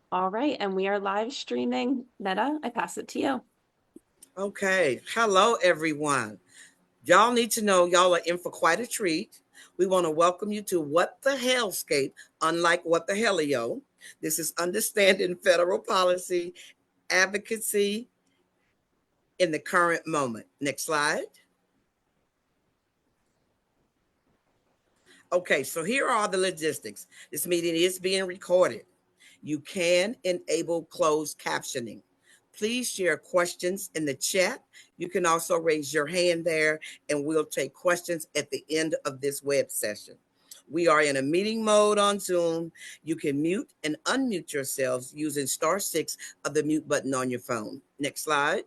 All right, and we are live streaming. Meta, I pass it to you. Okay. Hello, everyone. Y'all need to know y'all are in for quite a treat. We want to welcome you to What the Hellscape, unlike What the Hellio. This is Understanding Federal Policy, Advocacy in the Current Moment. Next slide. Okay, so here are the logistics. This meeting is being recorded. You can enable closed captioning. Please share questions in the chat. You can also raise your hand there, and we'll take questions at the end of this web session. We are in a meeting mode on Zoom. You can mute and unmute yourselves using *6 of the mute button on your phone. Next slide.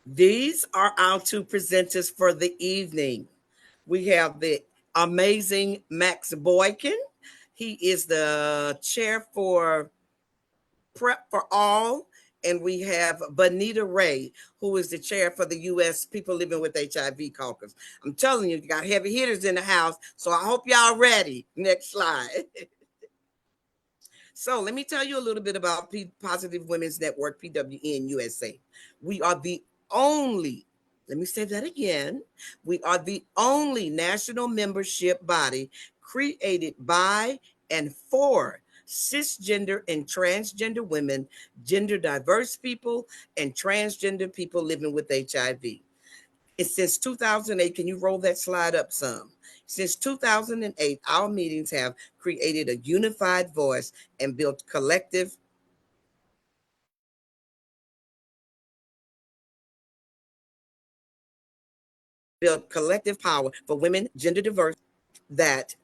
These are our two presenters for the evening. We have the amazing Max Boykin. He is the chair for Prep for All. And we have Bonita Ray, who is the chair for the U.S. People Living with HIV Caucus. I'm telling you, you got heavy hitters in the house, so I hope y'all ready. Next slide. So let me tell you a little bit about Positive Women's Network, PWN USA. We are the only, let me say that again, we are the only national membership body created by and for cisgender and transgender women, gender diverse people, and transgender people living with HIV. It's since 2008. Can you roll that slide up some? Since 2008, our meetings have created a unified voice and built collective power for women, gender diverse, that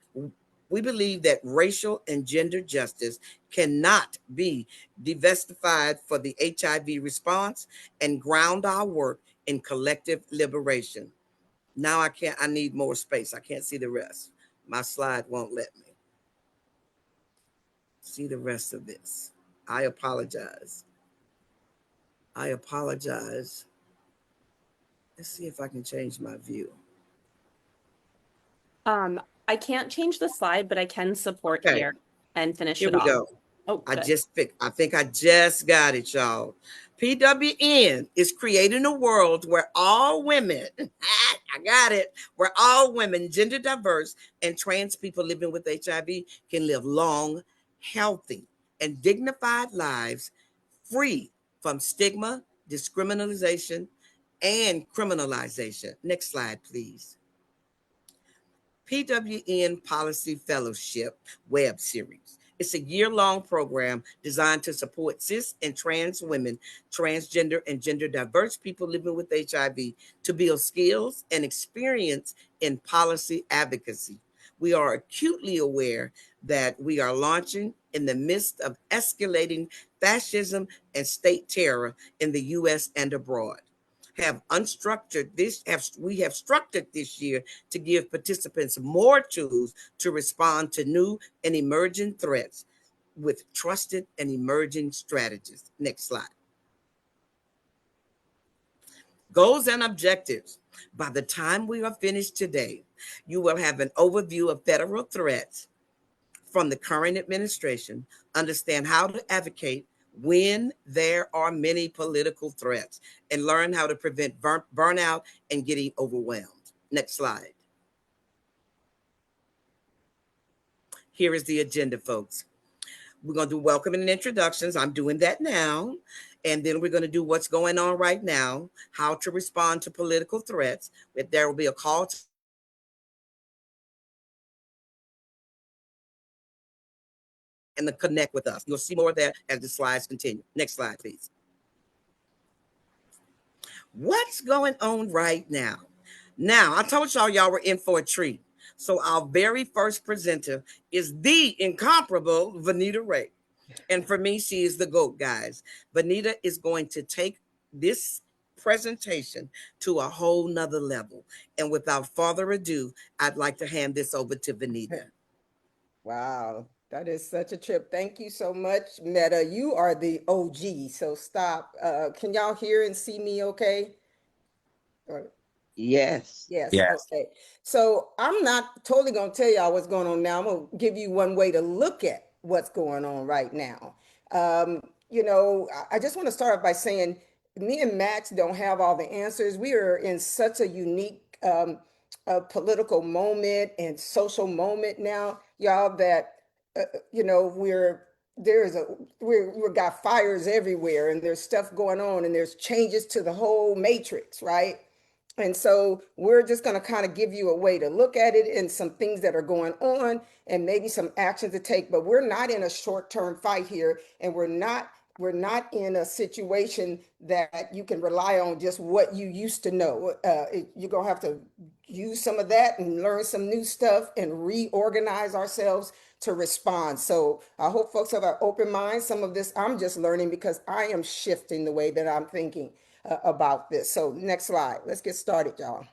we believe that racial and gender justice cannot be divestified for the HIV response and ground our work in collective liberation. Now I need more space. I can't see the rest. My slide won't let me see the rest of this. I apologize. I apologize. Let's see if I can change my view. I can't change the slide, but I can support Okay, here and finish here it we off. go. Oh, I good. just picked, I think I just got it, y'all. PWN is creating a world where all women, I got it, where all women, gender diverse, and trans people living with HIV can live long, healthy, and dignified lives free from stigma, discriminalization, and criminalization. Next slide, please. PWN Policy Fellowship web series. It's a year-long program designed to support cis and trans women, transgender and gender diverse people living with HIV to build skills and experience in policy advocacy. We are acutely aware that we are launching in the midst of escalating fascism and state terror in the US and abroad. We have structured this year to give participants more tools to respond to new and emerging threats with trusted and emerging strategies. Next slide. Goals and objectives. By the time we are finished today, you will have an overview of federal threats from the current administration, understand how to advocate when there are many political threats, and learn how to prevent burnout and getting overwhelmed. Next slide. Here is the agenda, folks. We're going to do welcoming and introductions. I'm doing that now. And then we're going to do what's going on right now, how to respond to political threats. There will be a call to and to connect with us. You'll see more of that as the slides continue. Next slide, please. What's going on right now? Now, I told y'all were in for a treat. So our very first presenter is the incomparable Vanita Ray. And for me, she is the GOAT, guys. Vanita is going to take this presentation to a whole nother level. And without further ado, I'd like to hand this over to Vanita. Wow, that is such a trip. Thank you so much, Meta. You are the OG, so stop. Can y'all hear and see me okay? Or- Yes. Yes. Yes. Okay. So I'm not totally going to tell y'all what's going on now. I'm going to give you one way to look at what's going on right now. I just want to start off by saying me and Max don't have all the answers. We are in such a unique political moment and social moment now, y'all, that, we're there's a we've got fires everywhere, and there's stuff going on, and there's changes to the whole matrix, right? And so we're just going to kind of give you a way to look at it and some things that are going on and maybe some action to take. But we're not in a short-term fight here, and we're not in a situation that you can rely on just what you used to know. You're going to have to use some of that and learn some new stuff and reorganize ourselves to respond. So I hope folks have an open mind. Some of this I'm just learning because I am shifting the way that I'm thinking about this. So next slide. Let's get started, y'all.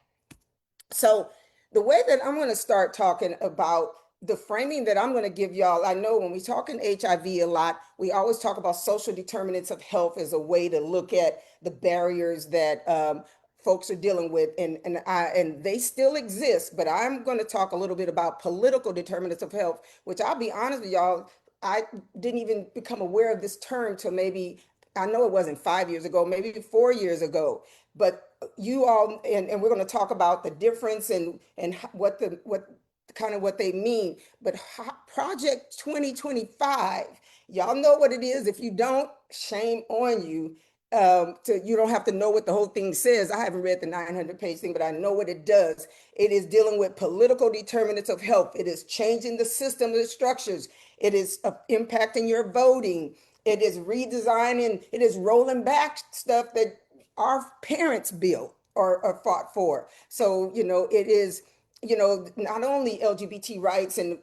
So the way that I'm going to start talking about the framing that I'm going to give y'all, I know when we talk in HIV a lot, we always talk about social determinants of health as a way to look at the barriers that folks are dealing with, and they still exist. But I'm going to talk a little bit about political determinants of health, which I'll be honest with y'all, I didn't even become aware of this term till maybe, I know it wasn't 5 years ago, maybe 4 years ago. But you all, and we're going to talk about the difference and what kind of what they mean. But Project 2025, y'all know what it is. If you don't, shame on you. You don't have to know what the whole thing says. I haven't read the 900-page thing, but I know what it does. It is dealing with political determinants of health. It is changing the system, the structures. It is impacting your voting. It is redesigning. It is rolling back stuff that our parents built or fought for. So, it is, not only LGBT rights and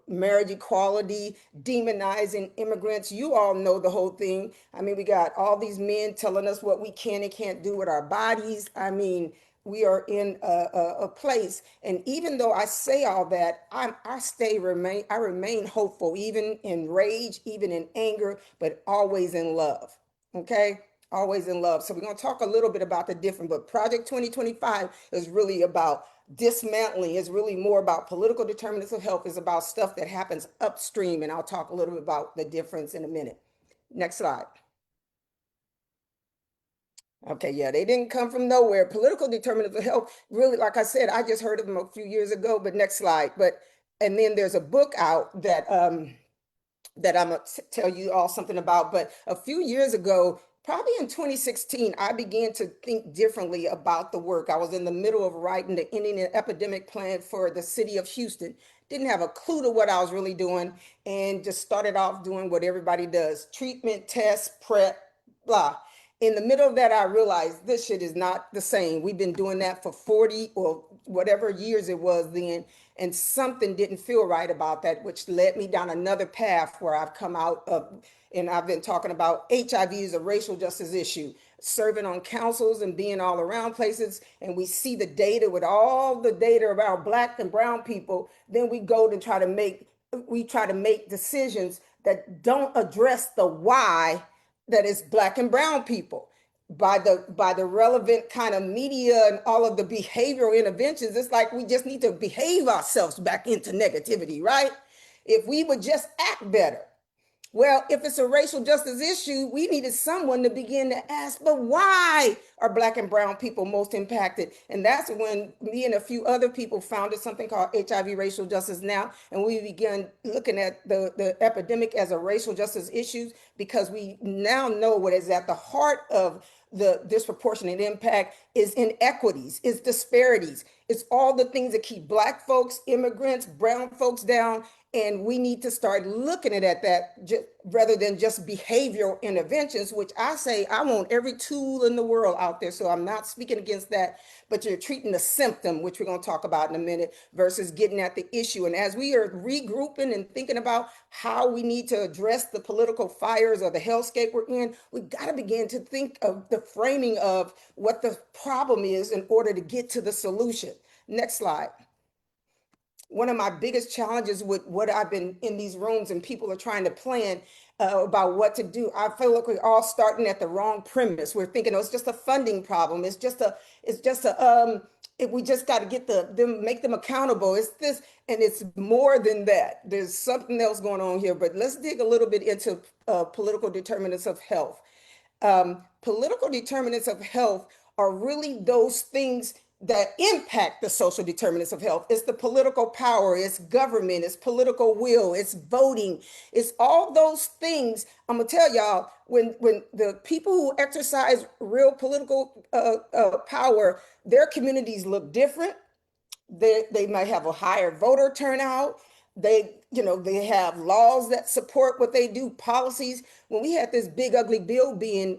marriage equality, demonizing immigrants. You all know the whole thing. I mean, we got all these men telling us what we can and can't do with our bodies. I mean, we are in a place, and even though I say all that, I remain hopeful, even in rage, even in anger, but always in love. Okay, always in love. So we're going to talk a little bit about the different, but Project 2025 is really about dismantling. Is really more about political determinants of health. Is about stuff that happens upstream, and I'll talk a little bit about the difference in a minute. Next slide. Okay, yeah, they didn't come from nowhere. Political determinants of health, really, like I said, I just heard of them a few years ago, but next slide. And then there's a book out that I'm gonna tell you all something about. But a few years ago, probably in 2016, I began to think differently about the work. I was in the middle of writing the ending an epidemic plan for the city of Houston. Didn't have a clue to what I was really doing, and just started off doing what everybody does: treatment, test, prep, blah. In the middle of that, I realized this shit is not the same. We've been doing that for 40 or whatever years it was then, and something didn't feel right about that, which led me down another path where I've come out of, and I've been talking about HIV as a racial justice issue, serving on councils and being all around places, and we see the data with all the data around Black and brown people. Then we go to try to make decisions that don't address the why, that is Black and brown people, by the relevant kind of media and all of the behavioral interventions. It's like we just need to behave ourselves back into negativity, right? If we would just act better. Well, if it's a racial justice issue, we needed someone to begin to ask, but why are Black and brown people most impacted? And that's when me and a few other people founded something called HIV Racial Justice Now. And we began looking at the epidemic as a racial justice issue, because we now know what is at the heart of the disproportionate impact is inequities, is disparities. It's all the things that keep Black folks, immigrants, brown folks down. And we need to start looking at that rather than just behavioral interventions, which I say I want every tool in the world out there. So I'm not speaking against that, but you're treating the symptom, which we're going to talk about in a minute, versus getting at the issue. And as we are regrouping and thinking about how we need to address the political fires or the hellscape we're in, we got to begin to think of the framing of what the problem is in order to get to the solution. Next slide. one of my biggest challenges with what I've been in these rooms and people are trying to plan about what to do. I feel like we're all starting at the wrong premise. We're thinking, oh, it's just a funding problem. We just got to get them, make them accountable. It's this, and it's more than that. There's something else going on here, but let's dig a little bit into political determinants of health. Political determinants of health are really those things that impact the social determinants of health. It's the political power, it's government, it's political will, it's voting, it's all those things. I'm gonna tell y'all, when the people who exercise real political power, their communities look different. They might have a higher voter turnout. They have laws that support what they do, policies. When we had this big ugly bill being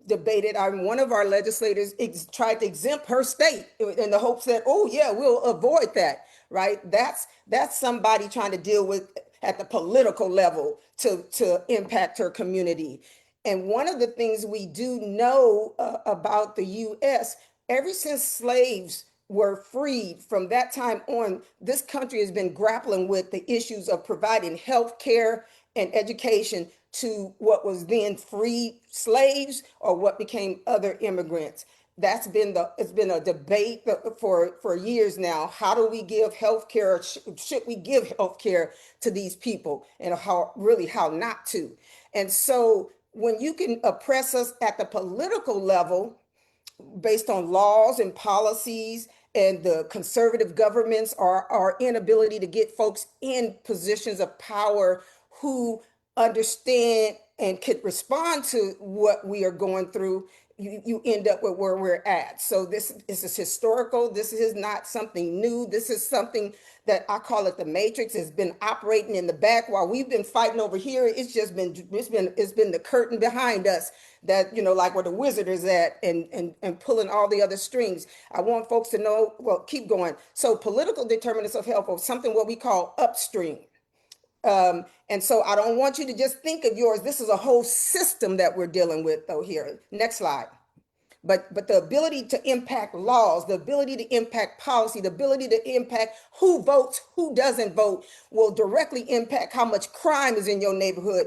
debated, one of our legislators tried to exempt her state in the hopes that, oh yeah, we'll avoid that, right? That's somebody trying to deal with at the political level to impact her community. And one of the things we do know about the U.S., ever since slaves were freed, from that time on, this country has been grappling with the issues of providing health care and education to what was then freed slaves or what became immigrants. It's been a debate for years now. How do we give health care? Should we give health care to these people, and how not to? And so when you can oppress us at the political level based on laws and policies, and the conservative governments, our inability to get folks in positions of power who understand and could respond to what we are going through, you end up with where we're at. So this is historical. This is not something new. This is something that I call it the matrix. It's been operating in the back while we've been fighting over here. It's been the curtain behind us that, like where the wizard is at, and pulling all the other strings. I want folks to know, well, keep going. So political determinants of health are something what we call upstream. And so I don't want you to just think of yours. This is a whole system that we're dealing with though here. Next slide. But the ability to impact laws, the ability to impact policy, the ability to impact who votes, who doesn't vote, will directly impact how much crime is in your neighborhood.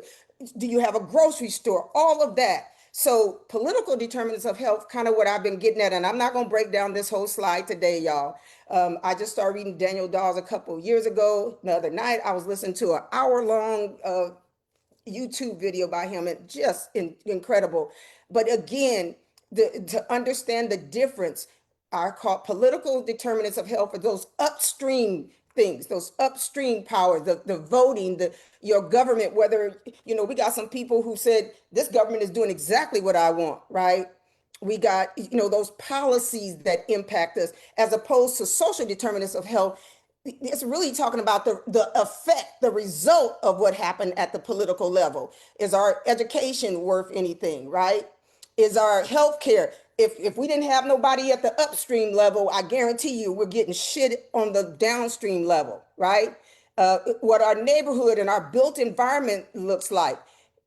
Do you have a grocery store? All of that. So political determinants of health, kind of what I've been getting at, and I'm not going to break down this whole slide today, y'all. I just started reading Daniel Dawes a couple of years ago. The other night, I was listening to an hour-long YouTube video by him, and just incredible. But again, to understand the difference, I call political determinants of health are those upstream things, those upstream powers, the voting, your government, whether, we got some people who said this government is doing exactly what I want, right? We got, those policies that impact us, as opposed to social determinants of health. It's really talking about the effect, the result of what happened at the political level. Is our education worth anything, right? Is our health care? If we didn't have nobody at the upstream level, I guarantee you we're getting shit on the downstream level, right? What our neighborhood and our built environment looks like.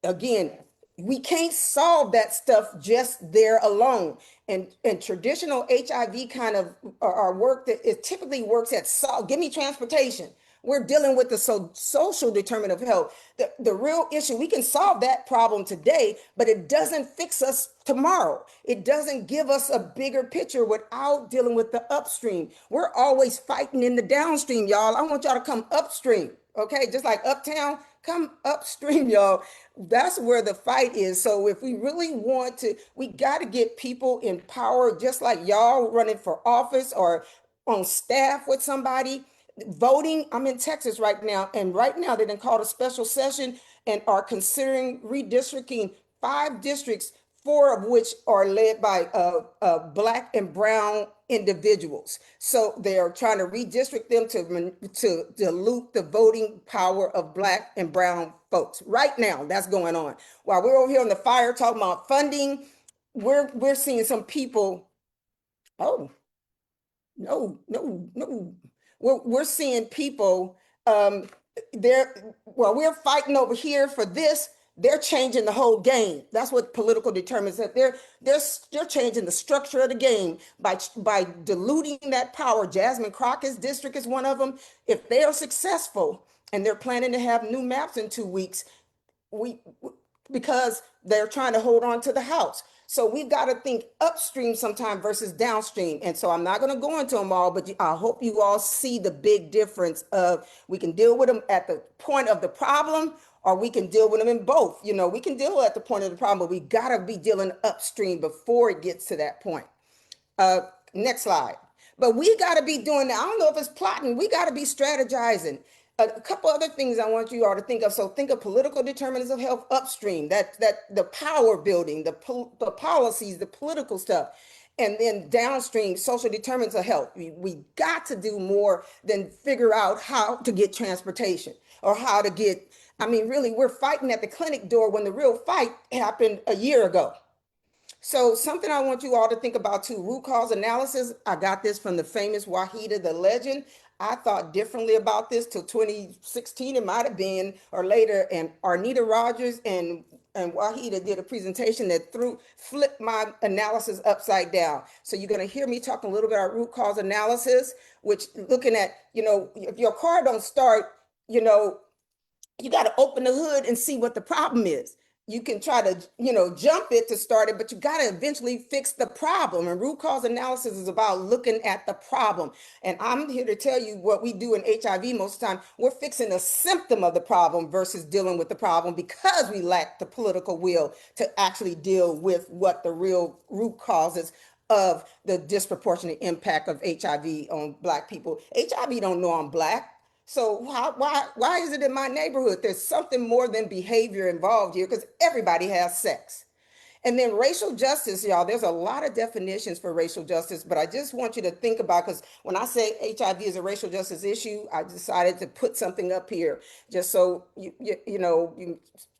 Again, we can't solve that stuff just there alone. And traditional HIV kind of our work that it typically works at give me transportation. We're dealing with the social determinant of health. The real issue, we can solve that problem today, but it doesn't fix us tomorrow. It doesn't give us a bigger picture without dealing with the upstream. We're always fighting in the downstream, y'all. I want y'all to come upstream, okay? Just like uptown, come upstream, y'all. That's where the fight is. So if we really want to, we got to get people in power, just like y'all running for office or on staff with somebody. Voting, I'm in Texas right now, and right now they done called a special session and are considering redistricting 5 districts, 4 of which are led by Black and brown individuals. So they are trying to redistrict them to dilute the voting power of Black and brown folks. Right now, that's going on. While we're over here on the fire talking about funding, we're seeing some people. Oh, no. We're seeing people we're fighting over here for this, they're changing the whole game. That's what political determinants that they're changing the structure of the game by diluting that power. Jasmine Crockett's district is one of them. If they are successful and they're planning to have new maps in 2 weeks, we because they're trying to hold on to the house. So we've got to think upstream sometime versus downstream. And so I'm not going to go into them all, but I hope you all see the big difference of we can deal with them at the point of the problem, or we can deal with them in both. You know, we can deal at the point of the problem, but we got to be dealing upstream before it gets to that point. Next slide. But we got to be doing that. I don't know if it's plotting. We got to be strategizing. A couple other things I want you all to think of. So think of political determinants of health upstream, that the power building, the policies, the political stuff. And then downstream, social determinants of health. We got to do more than figure out how to get transportation or how to get, I mean, really, we're fighting at the clinic door when the real fight happened a year ago. So something I want you all to think about too, root cause analysis. I got this from the famous Wahida, the legend. I thought differently about this till 2016, it might have been, or later. And Arnita Rogers and Wahida did a presentation that flipped my analysis upside down. So you're going to hear me talk a little bit about root cause analysis, which looking at, you know, if your car don't start, you know, you got to open the hood and see what the problem is. You can try to, you know, jump it to start it, but you got to eventually fix the problem. And root cause analysis is about looking at the problem. And I'm here to tell you what we do in HIV most of the time. We're fixing a symptom of the problem versus dealing with the problem because we lack the political will to actually deal with what the real root causes of the disproportionate impact of HIV on Black people. HIV don't know I'm Black. So why is it in my neighborhood? There's something more than behavior involved here because everybody has sex. And then racial justice, y'all, there's a lot of definitions for racial justice, but I just want you to think about, because when I say HIV is a racial justice issue, I decided to put something up here just so you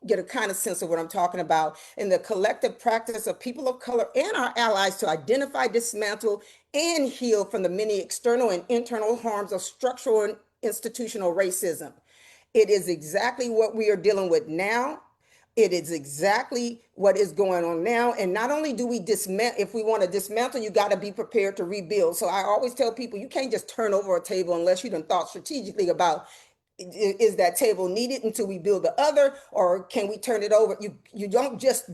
get a kind of sense of what I'm talking about. In the collective practice of people of color and our allies to identify, dismantle, and heal from the many external and internal harms of structural and institutional racism. It is exactly what we are dealing with now. It is exactly what is going on now. And not only do we dismantle, if we want to dismantle, you got to be prepared to rebuild. So I always tell people, you can't just turn over a table unless you done thought strategically about, is that table needed until we build the other, or can we turn it over? You don't just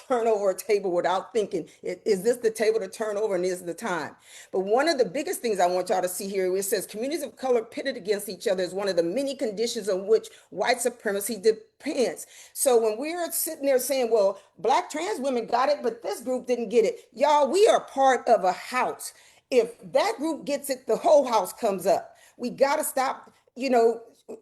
turn over a table without thinking, is this the table to turn over and is the time? But one of the biggest things I want y'all to see here, it says communities of color pitted against each other is one of the many conditions on which white supremacy depends. So when we're sitting there saying, well, Black trans women got it, but this group didn't get it. Y'all, we are part of a house. If that group gets it, the whole house comes up. We got to stop,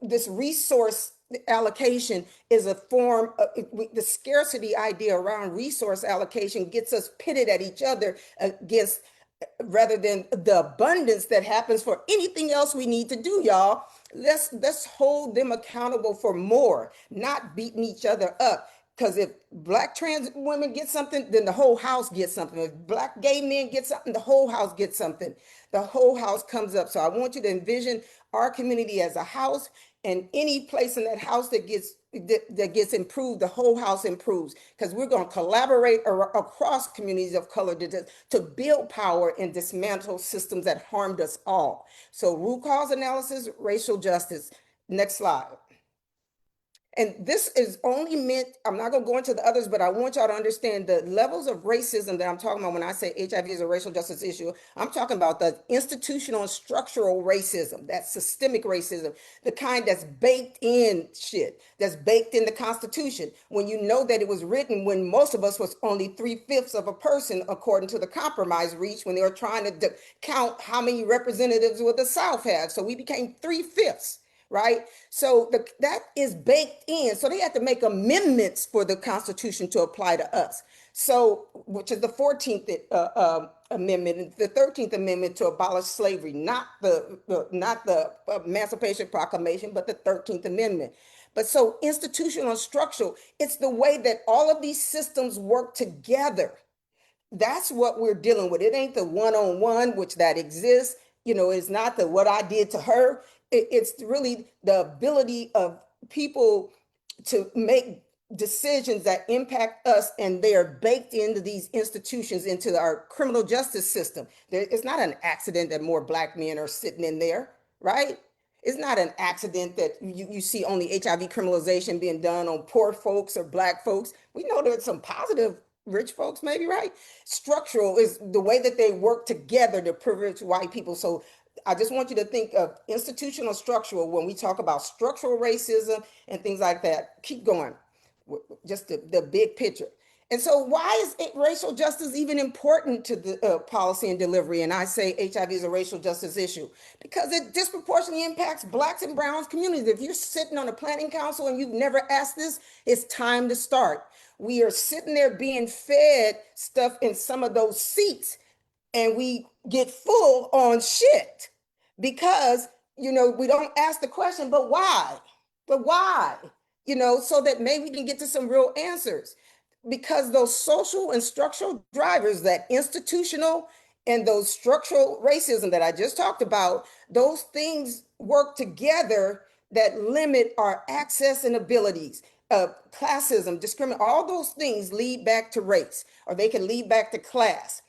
this resource allocation is a form of the scarcity idea around resource allocation gets us pitted at each other against rather than the abundance that happens for anything else we need to do, y'all. Let's hold them accountable for more, not beating each other up. Because if Black trans women get something, then the whole house gets something. If Black gay men get something, the whole house gets something. The whole house comes up. So I want you to envision our community as a house, and any place in that house that gets improved, the whole house improves. Because we're going to collaborate across communities of color to build power and dismantle systems that harmed us all. So root cause analysis, racial justice. Next slide. And this is only meant, I'm not going to go into the others, but I want y'all to understand the levels of racism that I'm talking about when I say HIV is a racial justice issue. I'm talking about the institutional and structural racism, that systemic racism, the kind that's baked in shit, that's baked in the Constitution. When you know that it was written when most of us was only 3/5 of a person, according to the compromise reached when they were trying to count how many representatives would the South have. So we became 3/5. Right? So that is baked in. So they had to make amendments for the Constitution to apply to us. So, which is the 14th Amendment, the 13th Amendment to abolish slavery, not the Emancipation Proclamation, but the 13th Amendment. But so institutional and structural, it's the way that all of these systems work together. That's what we're dealing with. It ain't the one-on-one, which that exists. It's not the what I did to her. It's really the ability of people to make decisions that impact us, and they are baked into these institutions, into our criminal justice system. It's not an accident that more Black men are sitting in there, right? It's not an accident that you see only HIV criminalization being done on poor folks or Black folks. We know there's some positive rich folks, maybe, right? Structural is the way that they work together to privilege white people. So I just want you to think of institutional structural when we talk about structural racism and things like that. Keep going, just the big picture. And so why is racial justice even important to the policy and delivery? And I say HIV is a racial justice issue because it disproportionately impacts Blacks and Browns communities. If you're sitting on a planning council and you've never asked this, it's time to start. We are sitting there being fed stuff in some of those seats, and we get full on shit because, we don't ask the question, but why? But why? So that maybe we can get to some real answers. Because those social and structural drivers, that institutional and those structural racism that I just talked about, those things work together that limit our access and abilities. Classism, discrimination, all those things lead back to race, or they can lead back to class,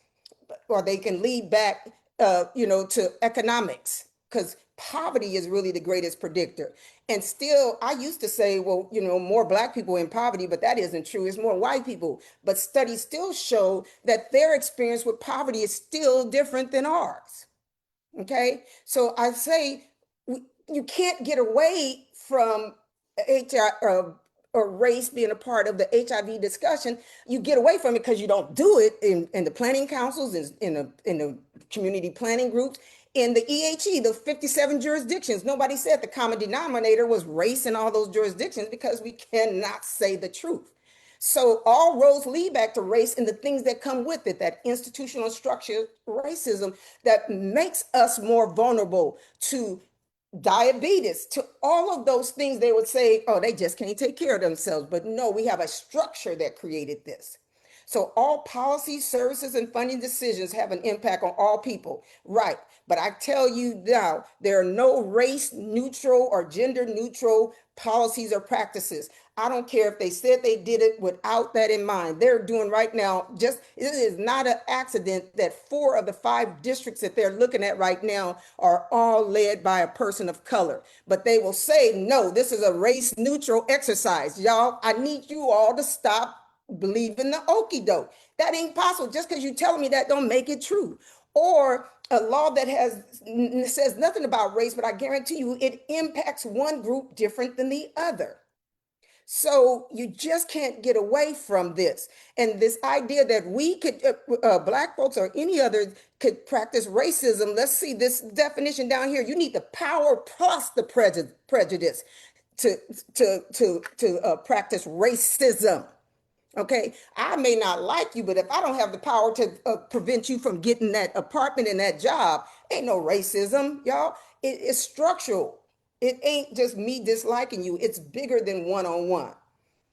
or they can lead back, to economics, because poverty is really the greatest predictor. And still, I used to say, well, more Black people in poverty, but that isn't true. It's more white people. But studies still show that their experience with poverty is still different than ours. Okay, so I say you can't get away from HIV or race being a part of the HIV discussion. You get away from it because you don't do it in the planning councils, in the community planning groups, in the EHE, the 57 jurisdictions. Nobody said the common denominator was race in all those jurisdictions because we cannot say the truth. So all roads lead back to race and the things that come with it, that institutional structure racism that makes us more vulnerable to diabetes, to all of those things. They would say, oh, they just can't take care of themselves. But no, we have a structure that created this. So all policies, services, and funding decisions have an impact on all people, right? But I tell you now, there are no race neutral or gender neutral policies or practices. I don't care if they said they did it without that in mind. They're doing right now, it is not an accident that 4 of the 5 districts that they're looking at right now are all led by a person of color. But they will say, no, this is a race neutral exercise. Y'all, I need you all to stop believing the okie doke. That ain't possible. Just because you're telling me that don't make it true. Or a law that says nothing about race, but I guarantee you it impacts one group different than the other. So you just can't get away from this. And this idea that we could, Black folks or any other could practice racism. Let's see this definition down here. You need the power plus the prejudice to practice racism. Okay, I may not like you, but if I don't have the power to prevent you from getting that apartment and that job, ain't no racism, y'all. It's structural. It ain't just me disliking you. It's bigger than one-on-one.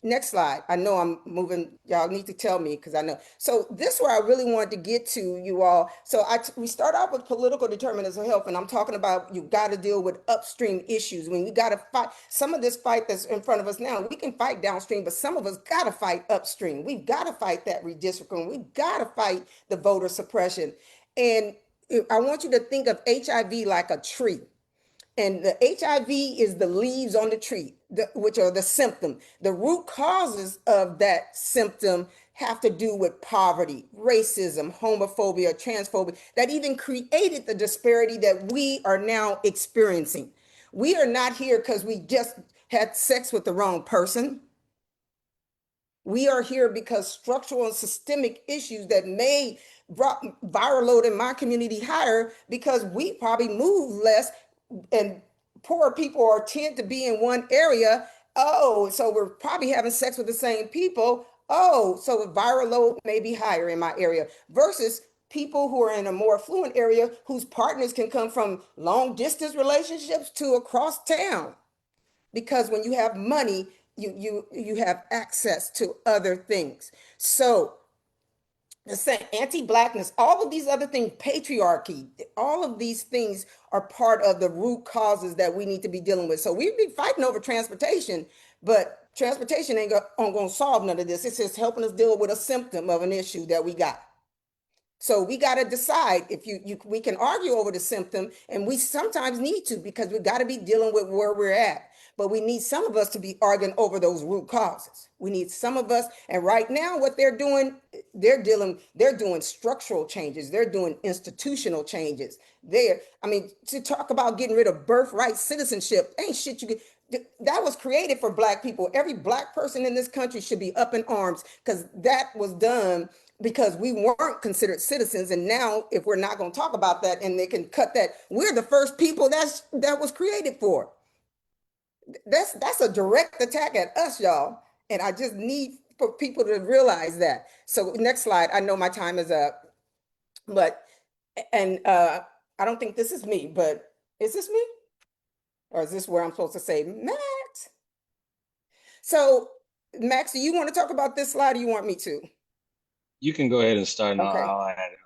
Next slide. I know I'm moving. Y'all need to tell me because I know. So this is where I really wanted to get to, you all. So we start off with political determinants of health, and I'm talking about you got to deal with upstream issues. When you got to fight some of this fight that's in front of us now, we can fight downstream, but some of us got to fight upstream. We've got to fight that redistricting. We've got to fight the voter suppression. And I want you to think of HIV like a tree. And the HIV is the leaves on the tree, which are the symptom. The root causes of that symptom have to do with poverty, racism, homophobia, transphobia, that even created the disparity that we are now experiencing. We are not here because we just had sex with the wrong person. We are here because structural and systemic issues that may brought viral load in my community higher because we probably move less, and poor people tend to be in one area. Oh, so we're probably having sex with the same people. Oh, so the viral load may be higher in my area versus people who are in a more affluent area whose partners can come from long distance relationships to across town. Because when you have money, you have access to other things. So the same anti-blackness, all of these other things, patriarchy, all of these things are part of the root causes that we need to be dealing with. So we've been fighting over transportation, but Transportation ain't gonna solve none of this. It's just helping us deal with a symptom of an issue that we got. So we got to decide if we can argue over the symptom, and we sometimes need to, because we got to be dealing with where we're at. But we need some of us to be arguing over those root causes. We need some of us, and right now what they're doing, they're doing structural changes. They're doing institutional changes. I mean, to talk about getting rid of birthright citizenship, ain't shit you get. That was created for Black people. Every Black person in this country should be up in arms, because that was done because we weren't considered citizens. And now, if we're not going to talk about that and they can cut that, we're the first people that was created for. That's a direct attack at us, y'all. And I just need for people to realize that. So next slide. I know my time is up, but, and I don't think this is me, but is this me? Or is this where I'm supposed to say, Max? So Max, do you want to talk about this slide, or you want me to? You can go ahead and start, and Okay. I'll add it.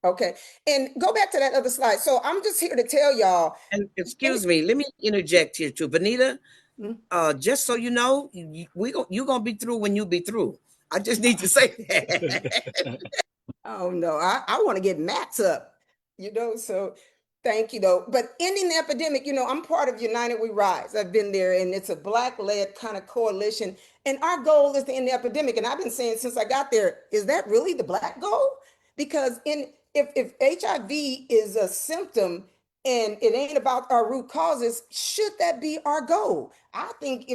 Okay, and go back to that other slide. So I'm just here to tell y'all. And excuse me, let me interject here too, Benita. Mhm. Just so you know, you're gonna be through when you be through. I just need to say that. Oh no, I want to get Max up, so thank you though. But ending the epidemic, I'm part of United We Rise. I've been there, and it's a Black-led kind of coalition. And our goal is to end the epidemic. And I've been saying since I got there, is that really the Black goal? Because if HIV is a symptom and it ain't about our root causes, should that be our goal? I think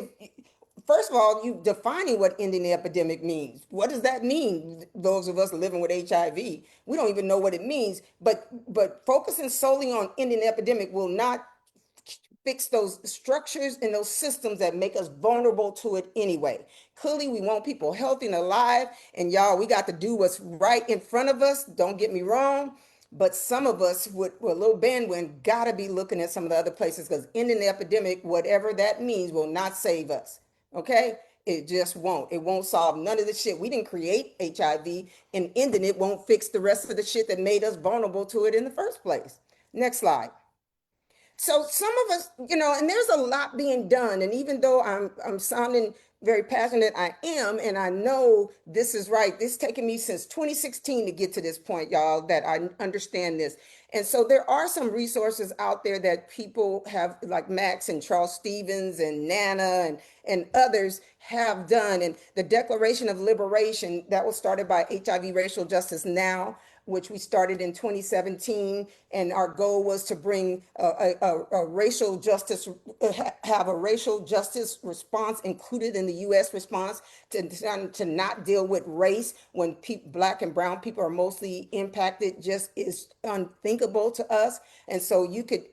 first of all, you defining what ending the epidemic means. What does that mean? Those of us living with HIV, we don't even know what it means. But focusing solely on ending the epidemic will not fix those structures and those systems that make us vulnerable to it anyway. Clearly, we want people healthy and alive. And y'all, we got to do what's right in front of us. Don't get me wrong. But some of us with a little bandwidth got to be looking at some of the other places, because ending the epidemic, whatever that means, will not save us. Okay? It just won't. It won't solve none of the shit. We didn't create HIV, and ending it won't fix the rest of the shit that made us vulnerable to it in the first place. Next slide. So some of us, and there's a lot being done. And even though I'm sounding very passionate, I am, and I know this is right. This has taken me since 2016 to get to this point, y'all, that I understand this. And so there are some resources out there that people have, like Max and Charles Stevens and Nana and others have done. And the Declaration of Liberation, that was started by HIV Racial Justice Now, which we started in 2017. And our goal was to bring a racial justice, have a racial justice response included in the U.S. response, to not deal with race when Black and brown people are mostly impacted, just is unthinkable to us. And so you could,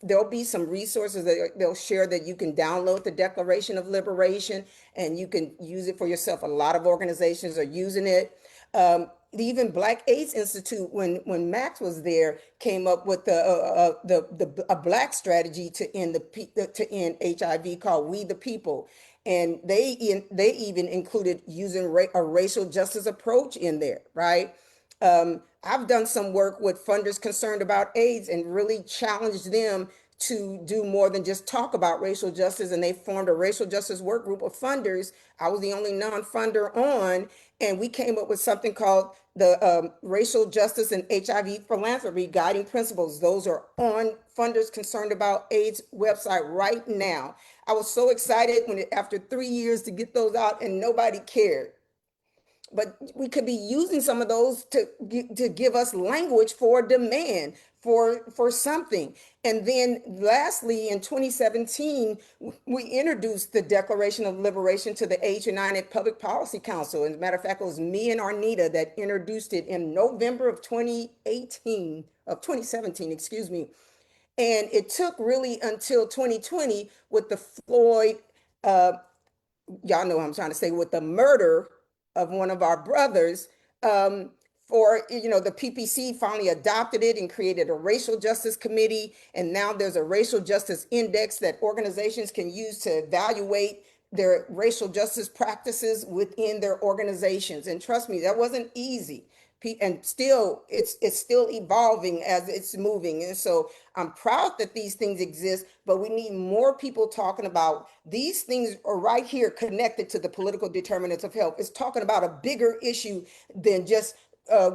there'll be some resources that they'll share that you can download the Declaration of Liberation, and you can use it for yourself. A lot of organizations are using it. Even Black AIDS Institute, when Max was there, came up with a Black strategy to end HIV called We the People, and they even included using a racial justice approach in there, right? I've done some work with funders concerned about AIDS and really challenged them to do more than just talk about racial justice. And they formed a racial justice work group of funders. I was the only non-funder on, and we came up with something called the Racial Justice and HIV Philanthropy Guiding Principles. Those are on Funders Concerned About AIDS website right now. I was so excited after 3 years to get those out, and nobody cared. But we could be using some of those to give us language for demand for something. And then lastly, in 2017, we introduced the Declaration of Liberation to the AIDS United Public Policy Council. As a matter of fact, it was me and Arnita that introduced it in November of 2017, excuse me. And it took really until 2020 with the Floyd, y'all know what I'm trying to say, with the murder of one of our brothers, the PPC finally adopted it and created a racial justice committee. And now there's a racial justice index that organizations can use to evaluate their racial justice practices within their organizations. And trust me, that wasn't easy. And still it's still evolving as it's moving. And so I'm proud that these things exist, but we need more people talking about these things are right here connected to the political determinants of health. It's talking about a bigger issue than just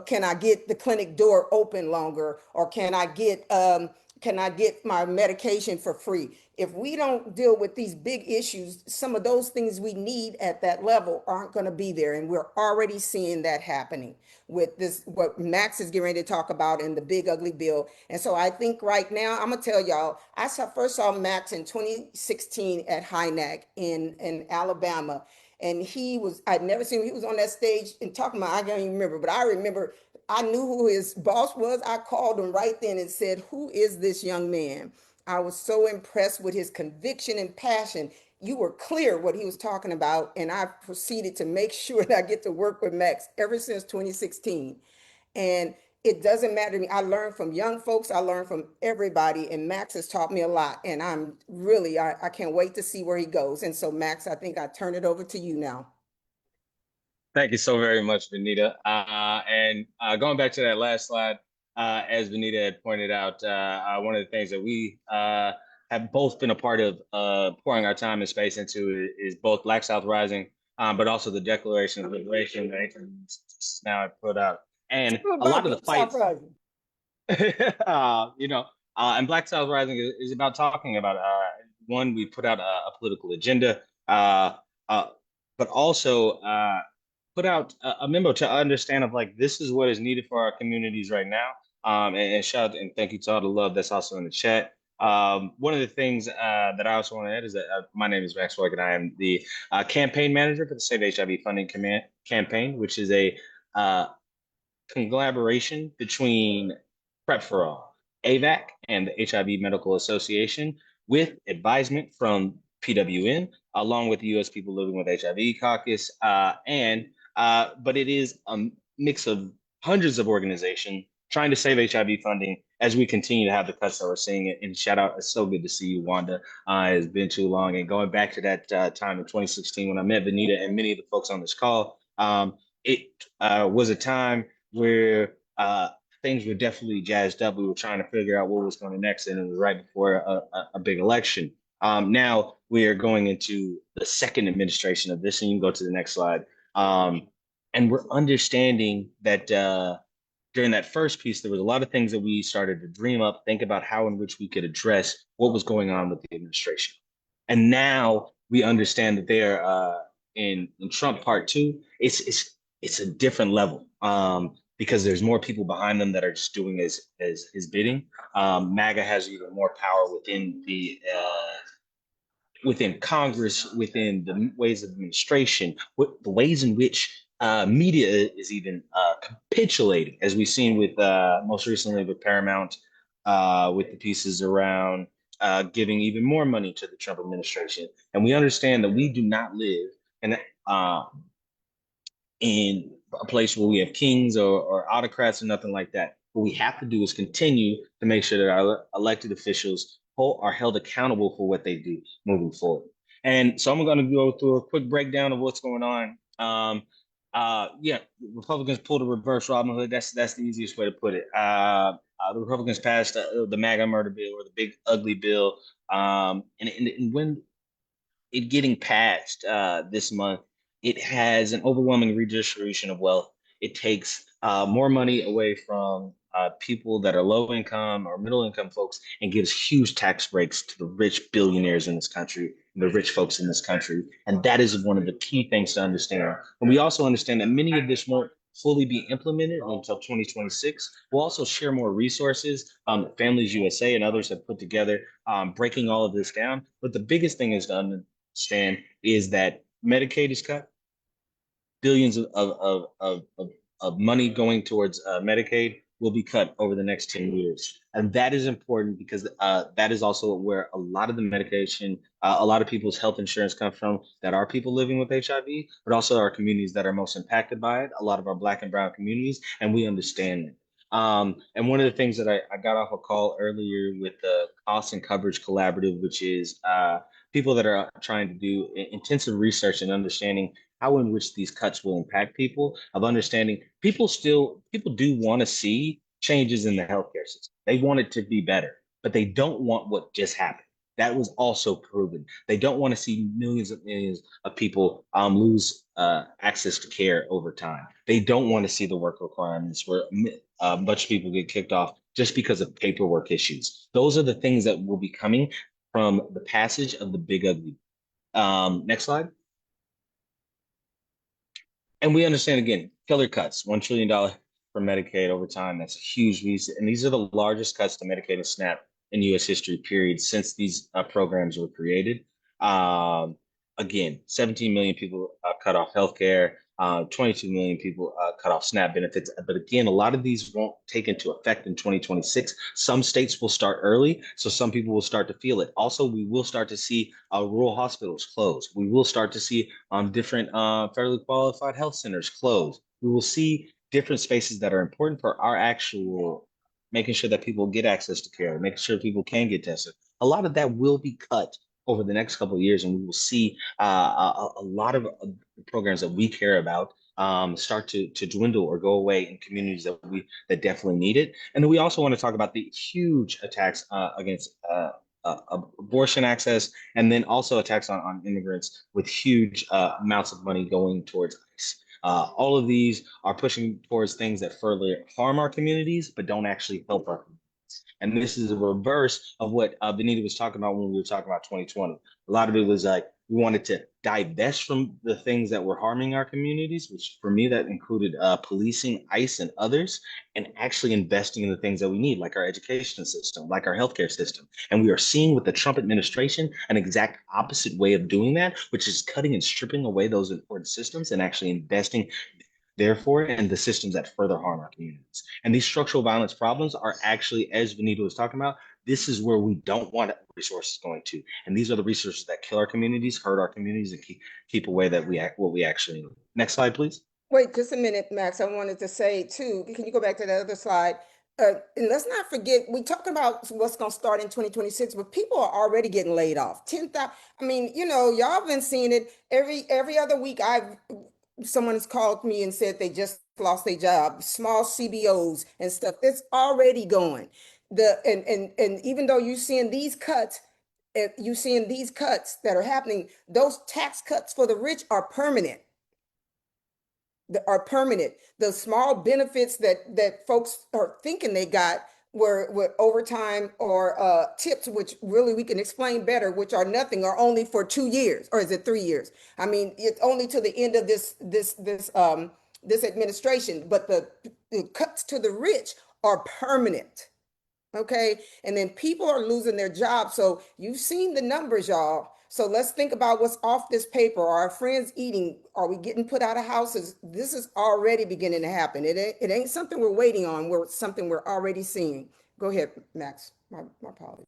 can I get the clinic door open longer, or can I get my medication for free? If we don't deal with these big issues, some of those things we need at that level aren't going to be there. And we're already seeing that happening with this, what Max is getting ready to talk about in the big ugly bill. And so I think right now, I'm going to tell y'all, first saw Max in 2016 at HINAC in Alabama. And I'd never seen him. He was on that stage and talking about, I can't even remember, but I remember I knew who his boss was. I called him right then and said, "Who is this young man?" I was so impressed with his conviction and passion. You were clear what he was talking about, and I proceeded to make sure that I get to work with Max ever since 2016. And it doesn't matter to me. I learned from young folks, I learned from everybody, and Max has taught me a lot. And I can't wait to see where he goes. And so, Max, I think I turn it over to you now. Thank you so very much, Benita. And going back to that last slide, as Benita had pointed out, one of the things that we have both been a part of pouring our time and space into is both Black South Rising, but also the Declaration of Liberation that now I put out. And a lot of the fights, and Black South Rising is about talking about, one, we put out a political agenda, but also put out a memo to understand of like this is what is needed for our communities right now. And shout out and thank you to all the love that's also in the chat. One of the things that I also want to add is that my name is Max Floyd, and I am the campaign manager for the Save HIV Funding campaign, which is a collaboration between Prep for All, AVAC, and the HIV Medical Association, with advisement from PWN, along with the U.S. People Living with HIV Caucus, but it is a mix of hundreds of organizations trying to save HIV funding as we continue to have the cuts that we're seeing. And shout out, it's so good to see you, Wanda. It's been too long. And going back to that time in 2016 when I met Benita and many of the folks on this call, it was a time where things were definitely jazzed up. We were trying to figure out what was going next, and it was right before a big election. Now we are going into the second administration of this, and you can go to the next slide. And we're understanding that during that first piece, there was a lot of things that we started to dream up, think about how in which we could address what was going on with the administration. And now we understand that they're in Trump part two. It's a different level because there's more people behind them that are just doing as his bidding. MAGA has even more power within Congress, within the ways of administration, the ways in which media is even capitulating, as we've seen with most recently with Paramount, with the pieces around giving even more money to the Trump administration. And we understand that we do not live in a place where we have kings or autocrats or nothing like that. What we have to do is continue to make sure that our elected officials are held accountable for what they do moving forward. And so I'm going to go through a quick breakdown of what's going on. Republicans pulled a reverse Robin Hood. That's the easiest way to put it. The Republicans passed the MAGA murder bill, or the big ugly bill. And when it getting passed this month, it has an overwhelming redistribution of wealth. It takes more money away from people that are low income or middle income folks, and gives huge tax breaks to the rich billionaires in this country, the rich folks in this country. And that is one of the key things to understand. And we also understand that many of this won't fully be implemented until 2026. We'll also share more resources. Families USA and others have put together breaking all of this down. But the biggest thing is to understand is that Medicaid is cut, billions of money going towards Medicaid will be cut over the next 10 years. And that is important because that is also where a lot of the medication, a lot of people's health insurance comes from, that are people living with HIV, but also our communities that are most impacted by it, a lot of our Black and brown communities, and we understand that. And one of the things that I got off a call earlier with the Cost and Coverage Collaborative, which is people that are trying to do intensive research and understanding how in which these cuts will impact people, of understanding people do want to see changes in the healthcare system. They want it to be better, but they don't want what just happened. That was also proven. They don't want to see millions of people lose access to care over time. They don't want to see the work requirements where a bunch of people get kicked off just because of paperwork issues. Those are the things that will be coming from the passage of the big ugly. Next slide. And we understand again, killer cuts, $1 trillion for Medicaid over time. That's a huge reason. And these are the largest cuts to Medicaid and SNAP in US history, period, since these programs were created. Again, 17 million people cut off healthcare, 22 million people cut off SNAP benefits. But again, a lot of these won't take into effect in 2026. Some states will start early, so some people will start to feel it. Also, we will start to see rural hospitals close. We will start to see different federally qualified health centers close. We will see different spaces that are important for our actual making sure that people get access to care, making sure people can get tested. A lot of that will be cut over the next couple of years, and we will see a lot of programs that we care about start to dwindle or go away in communities that definitely need it. And then we also want to talk about the huge attacks against abortion access, and then also attacks on immigrants with huge amounts of money going towards ICE. All of these are pushing towards things that further harm our communities, but don't actually help our communities. And this is a reverse of what Benita was talking about when we were talking about 2020. A lot of it was like we wanted to divest from the things that were harming our communities, which for me that included policing, ICE, and others, and actually investing in the things that we need, like our education system, like our healthcare system. And we are seeing with the Trump administration an exact opposite way of doing that, which is cutting and stripping away those important systems and actually investing therefore in the systems that further harm our communities. And these structural violence problems are actually, as Benito was talking about, this is where we don't want resources going to. And these are the resources that kill our communities, hurt our communities, and keep away that what we actually need. Next slide, please. Wait just a minute, Max. I wanted to say too, can you go back to the other slide? And let's not forget, we talk about what's going to start in 2026, but people are already getting laid off. 10,000. I mean, y'all been seeing it every other week. Someone's called me and said they just lost their job. Small CBOs and stuff. It's already going. And even though you're seeing these cuts, that are happening, those tax cuts for the rich are permanent. The small benefits that folks are thinking they got were with overtime or tips, which really we can explain better, which are nothing, or only for 2 years, or is it 3 years? I mean, it's only to the end of this administration, but the cuts to the rich are permanent. Okay. And then people are losing their jobs. So you've seen the numbers, y'all. So let's think about what's off this paper. Are our friends eating? Are we getting put out of houses? This is already beginning to happen. It ain't something we're waiting on. It's something we're already seeing. Go ahead, Max. My apologies.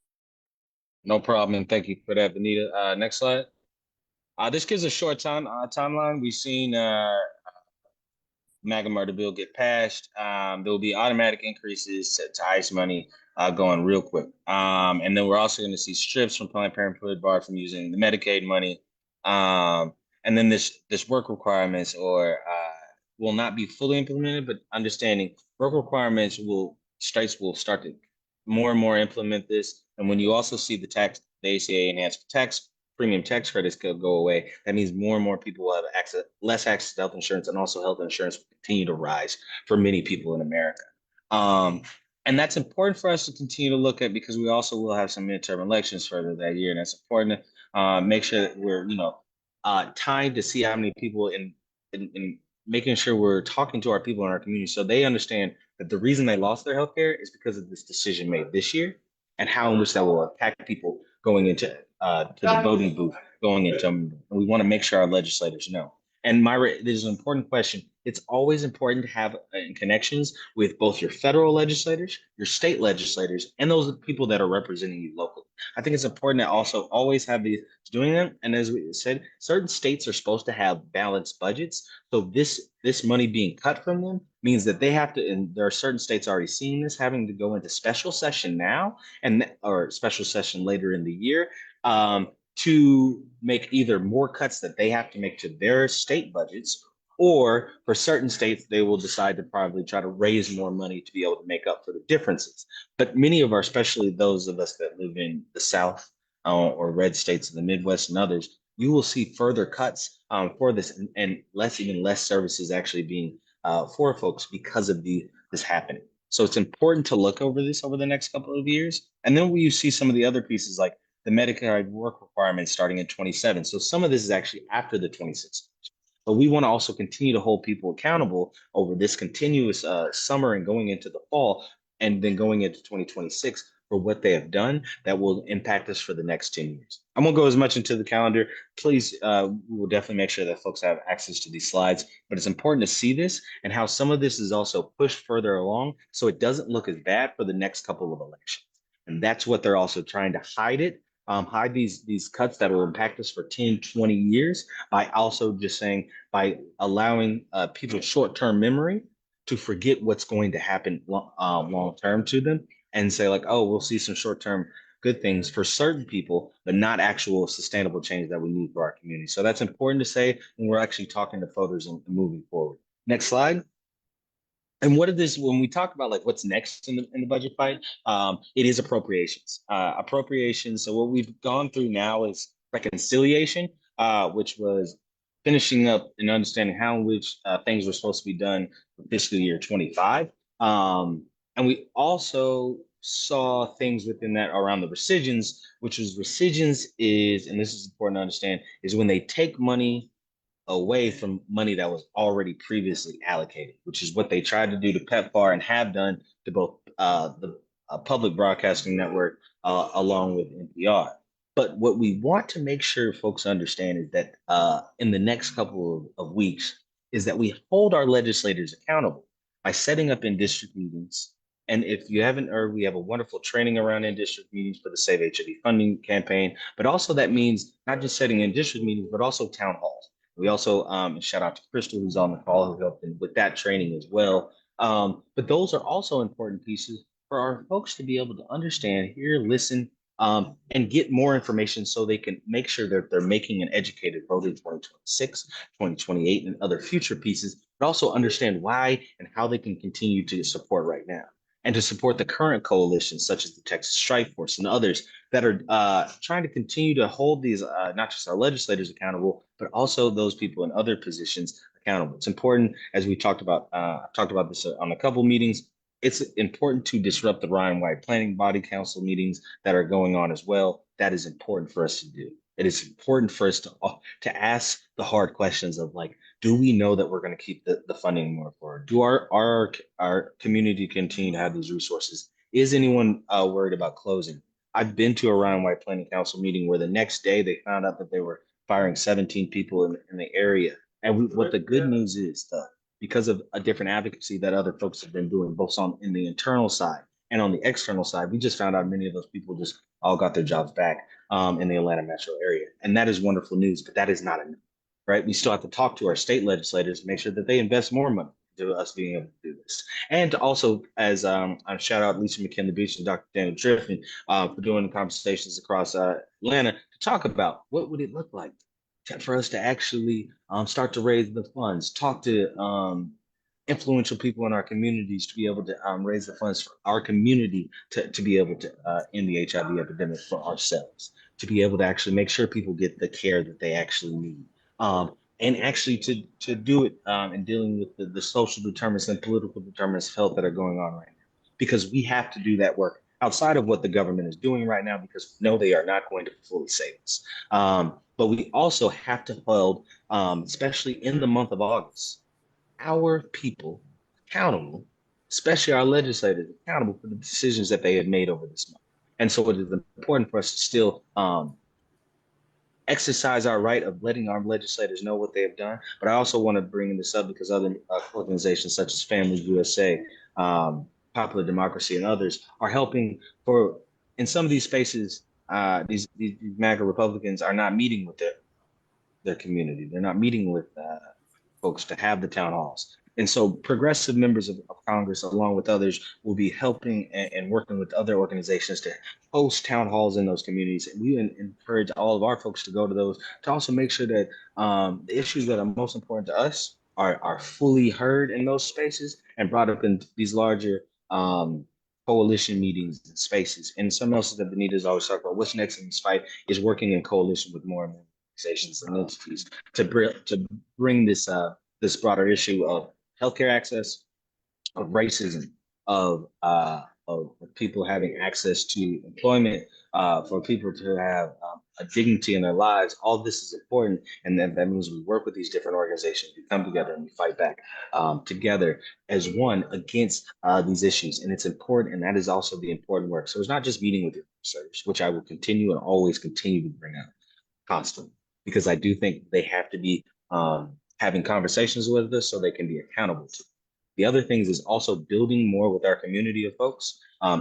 No problem, and thank you for that, Benita. Next slide. This gives a short timeline. We've seen MAGA murder bill get passed. There will be automatic increases to ICE money going real quick. And then we're also going to see strips from Planned Parenthood barred from using the Medicaid money. And then this work requirements will not be fully implemented, but understanding work requirements states will start to more and more implement this. And when you also see the ACA enhanced tax premium tax credits could go away, that means more and more people will have less access to health insurance, and also health insurance will continue to rise for many people in America. And that's important for us to continue to look at, because we also will have some midterm elections further that year. And it's important to make sure that we're, tied to see how many people in making sure we're talking to our people in our community so they understand that the reason they lost their health care is because of this decision made this year, and how in which that will impact people going into to the voting booth going into them. And we want to make sure our legislators know. And Myra, this is an important question. It's always important to have connections with both your federal legislators, your state legislators, and those people that are representing you locally. I think it's important to also always have these doing them. And as we said, certain states are supposed to have balanced budgets. So this money being cut from them means that they have to, and there are certain states already seeing this, having to go into special session now or special session later in the year to make either more cuts that they have to make to their state budgets, or for certain states, they will decide to probably try to raise more money to be able to make up for the differences. But many of our, especially those of us that live in the South or red states in the Midwest and others, you will see further cuts for this, and even less services actually being for folks because of this happening. So it's important to look over this over the next couple of years. And then when you see some of the other pieces like the Medicare work requirements starting in 27. So some of this is actually after the 26. But we want to also continue to hold people accountable over this continuous summer and going into the fall, and then going into 2026 for what they have done that will impact us for the next 10 years. I won't go as much into the calendar. Please, we will definitely make sure that folks have access to these slides, but it's important to see this and how some of this is also pushed further along so it doesn't look as bad for the next couple of elections. And that's what they're also trying to hide these cuts that will impact us for 10, 20 years by also just saying, by allowing people short-term memory to forget what's going to happen long-term to them, and say like, oh, we'll see some short-term good things for certain people, but not actual sustainable change that we need for our community. So that's important to say when we're actually talking to voters and moving forward. Next slide. And what is this when we talk about like what's next in the budget fight? It is appropriations. Appropriations. So what we've gone through now is reconciliation, which was finishing up and understanding how in which things were supposed to be done for fiscal year 25. And we also saw things within that around the rescissions, which is rescissions is, and this is important to understand, is when they take money away from money that was already previously allocated, which is what they tried to do to PEPFAR and have done to both the public broadcasting network along with NPR. But what we want to make sure folks understand is that in the next couple of weeks is that we hold our legislators accountable by setting up in district meetings. And if you haven't heard, we have a wonderful training around in district meetings for the Save HIV funding campaign. But also that means not just setting in district meetings, but also town halls. We also shout out to Crystal, who's on the call, who helped with that training as well. But those are also important pieces for our folks to be able to understand, hear, listen, and get more information so they can make sure that they're making an educated vote in 2026, 2028, and other future pieces, but also understand why and how they can continue to support right now. And to support the current coalitions, such as the Texas Strike Force and others that are trying to continue to hold these, not just our legislators accountable, but also those people in other positions accountable. It's important, as we talked about this on a couple meetings, it's important to disrupt the Ryan White Planning Body Council meetings that are going on as well. That is important for us to do. It is important for us to ask the hard questions of like, do we know that we're going to keep the funding more forward? Do our community continue to have these resources? Is anyone worried about closing? I've been to a Ryan White Planning Council meeting where the next day they found out that they were firing 17 people in the area. And what the good news is, though, because of a different advocacy that other folks have been doing, both in the internal side and on the external side, we just found out many of those people just all got their jobs back in the Atlanta metro area. And that is wonderful news, but that is not enough, right? We still have to talk to our state legislators, make sure that they invest more money to us being able to do this. And also, as I shout out Lisa McKinley Beach and Dr. Daniel Driffin for doing conversations across Atlanta to talk about what would it look like for us to actually start to raise the funds, talk to influential people in our communities to be able to raise the funds for our community to be able to end the HIV epidemic for ourselves, to be able to actually make sure people get the care that they actually need. And actually to do it in dealing with the social determinants and political determinants of health that are going on right now. Because we have to do that work outside of what the government is doing right now, because we know they are not going to fully save us. But we also have to hold, especially in the month of August, our people accountable, especially our legislators accountable for the decisions that they have made over this month. And so it is important for us to still exercise our right of letting our legislators know what they have done. But I also want to bring this up because other organizations such as Family USA, Popular Democracy, and others are helping in some of these spaces, these MAGA Republicans are not meeting with their community. They're not meeting with folks to have the town halls. And so progressive members of Congress, along with others, will be helping and working with other organizations to host town halls in those communities. And we encourage all of our folks to go to those to also make sure that the issues that are most important to us are fully heard in those spaces and brought up in these larger coalition meetings and spaces. And something else that Benita's always talk about, what's next in this fight is working in coalition with more and more organizations and entities to bring this broader issue of healthcare access, of racism, of people having access to employment, for people to have a dignity in their lives. All this is important, and then that means we work with these different organizations. We come together and we fight back together as one against these issues, and it's important. And that is also the important work. So it's not just meeting with your research, which I will continue and always continue to bring up constantly, because I do think they have to be having conversations with us so they can be accountable to. The other things is also building more with our community of folks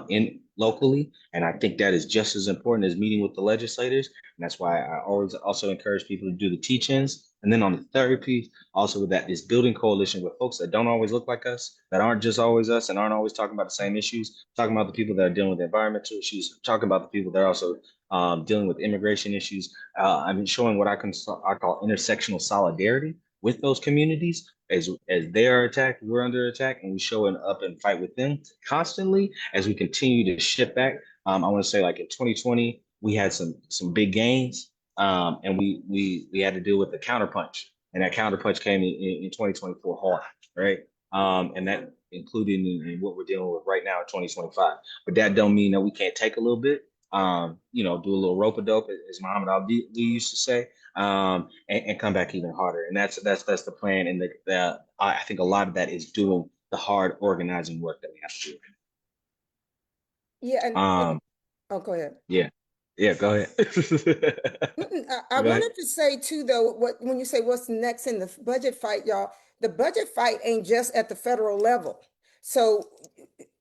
in locally. And I think that is just as important as meeting with the legislators. And that's why I always also encourage people to do the teach-ins. And then on the third piece, also with that is building coalition with folks that don't always look like us, that aren't just always us and aren't always talking about the same issues, talking about the people that are dealing with environmental issues, talking about the people that are also dealing with immigration issues. I've been showing what I call intersectional solidarity with those communities. As they are attacked, we're under attack, and we show up and fight with them constantly as we continue to shift back. I want to say, like in 2020, we had some big gains, and we had to deal with the counterpunch, and that counterpunch came in 2024 hard, right? And that included in what we're dealing with right now in 2025. But that don't mean that we can't take a little bit, do a little rope a dope, as Muhammad Ali used to say, and come back even harder. And that's the plan. And I think a lot of that is doing the hard organizing work that we have to do. Yeah, and Um, oh, go ahead. yeah, go ahead. I Go ahead. wanted to say too, though, when you say what's next in the budget fight, y'all, the budget fight ain't just at the federal level. So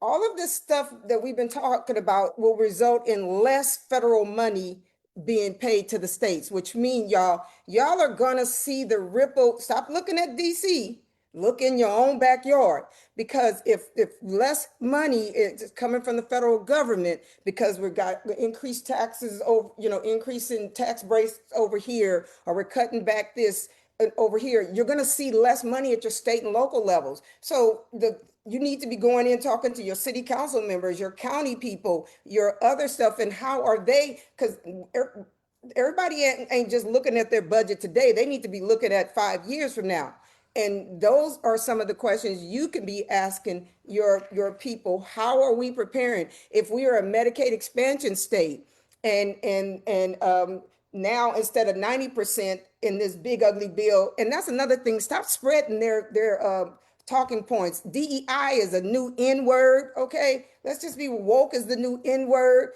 all of this stuff that we've been talking about will result in less federal money being paid to the states, which means y'all are gonna see the ripple. Stop looking at DC. Look in your own backyard, because if less money is coming from the federal government because we've got increased taxes over, increasing tax breaks over here, or we're cutting back this over here, you're going to see less money at your state and local levels. So you need to be going in talking to your city council members, your county people, your other stuff, and how are they, because everybody ain't just looking at their budget today. They need to be looking at 5 years from now. And those are some of the questions you can be asking your people. How are we preparing if we are a Medicaid expansion state, and now instead of 90% in this big ugly bill? And that's another thing. Stop spreading their talking points. DEI is a new N word. Okay, let's just be woke as the new N word.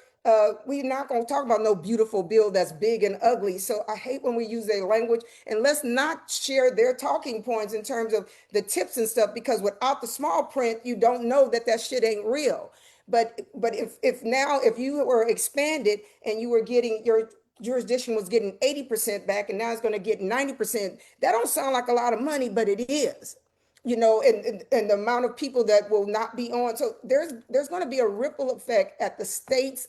We're not going to talk about no beautiful bill that's big and ugly. So I hate when we use their language, and let's not share their talking points in terms of the tips and stuff, because without the small print, you don't know that shit ain't real. But if you were expanded and you were getting your jurisdiction was getting 80% back, and now it's going to get 90%, that don't sound like a lot of money, but it is. And the amount of people that will not be on. So there's going to be a ripple effect at the states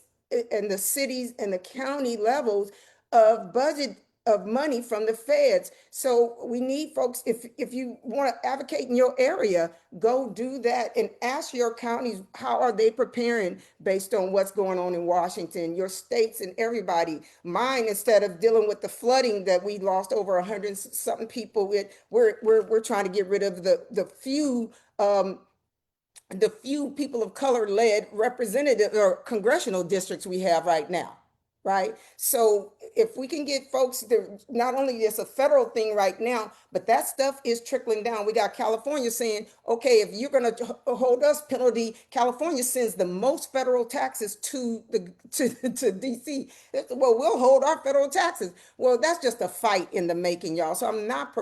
and the cities and the county levels of budget of money from the feds. So we need folks, if you want to advocate in your area, go do that and ask your counties, how are they preparing based on what's going on in Washington, your states, and everybody. Mine, instead of dealing with the flooding that we lost over 100 something people with, we're trying to get rid of the few people of color led representative or congressional districts we have right now, right? So if we can get folks, not only it's a federal thing right now, but that stuff is trickling down. We got California saying, okay, if you're going to hold us penalty, California sends the most federal taxes to DC. Well, we'll hold our federal taxes. Well, that's just a fight in the making, y'all. So I'm not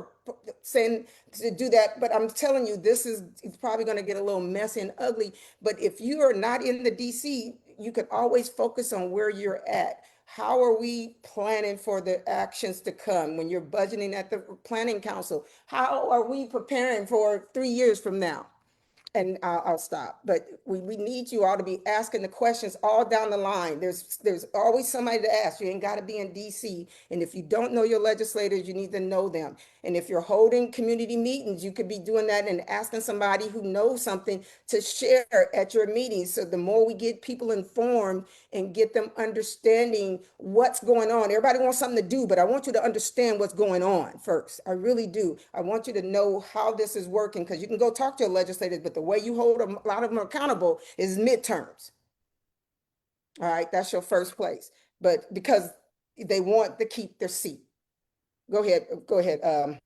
saying to do that, but I'm telling you, it's probably going to get a little messy and ugly. But if you are not in the DC you can always focus on where you're at. How are we planning for the actions to come when you're budgeting at the planning council? How are we preparing for 3 years from now? And I'll stop. But we need you all to be asking the questions all down the line. There's always somebody to ask. You ain't got to be in DC. And if you don't know your legislators, you need to know them. And if you're holding community meetings, you could be doing that and asking somebody who knows something to share at your meetings. So the more we get people informed and get them understanding what's going on. Everybody wants something to do, but I want you to understand what's going on first. I really do. I want you to know how this is working, because you can go talk to your legislators, but the way you hold a lot of them accountable is midterms. All right, that's your first place. But because they want to keep their seat. Go ahead,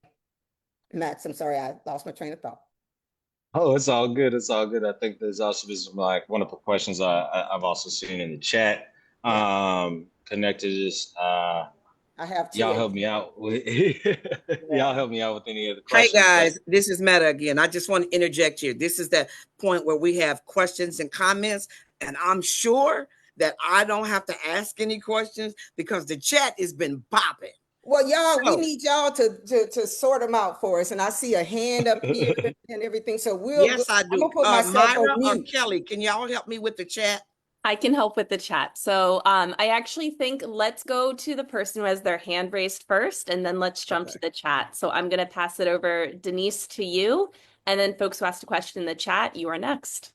Max. I'm sorry, I lost my train of thought. Oh, it's all good. It's all good. I think there's also been some like wonderful questions I've also seen in the chat. Connected to this. I have Y'all two. help me out with y'all help me out with any of the Hey questions. guys, this is Meta again. I just want to interject here. This is that point where we have questions and comments, and I'm sure that I don't have to ask any questions because the chat has been popping. Well, y'all, we So- need y'all to sort them out for us. And I see a hand up here and everything. So Yes, I I'm do. gonna put myself Myra on or mute. Kelly, can y'all help me with the chat? I can help with the chat. So I actually think let's go to the person who has their hand raised first, and then let's jump to the chat. So I'm going to pass it over, Denise, to you. And then folks who asked a question in the chat, you are next.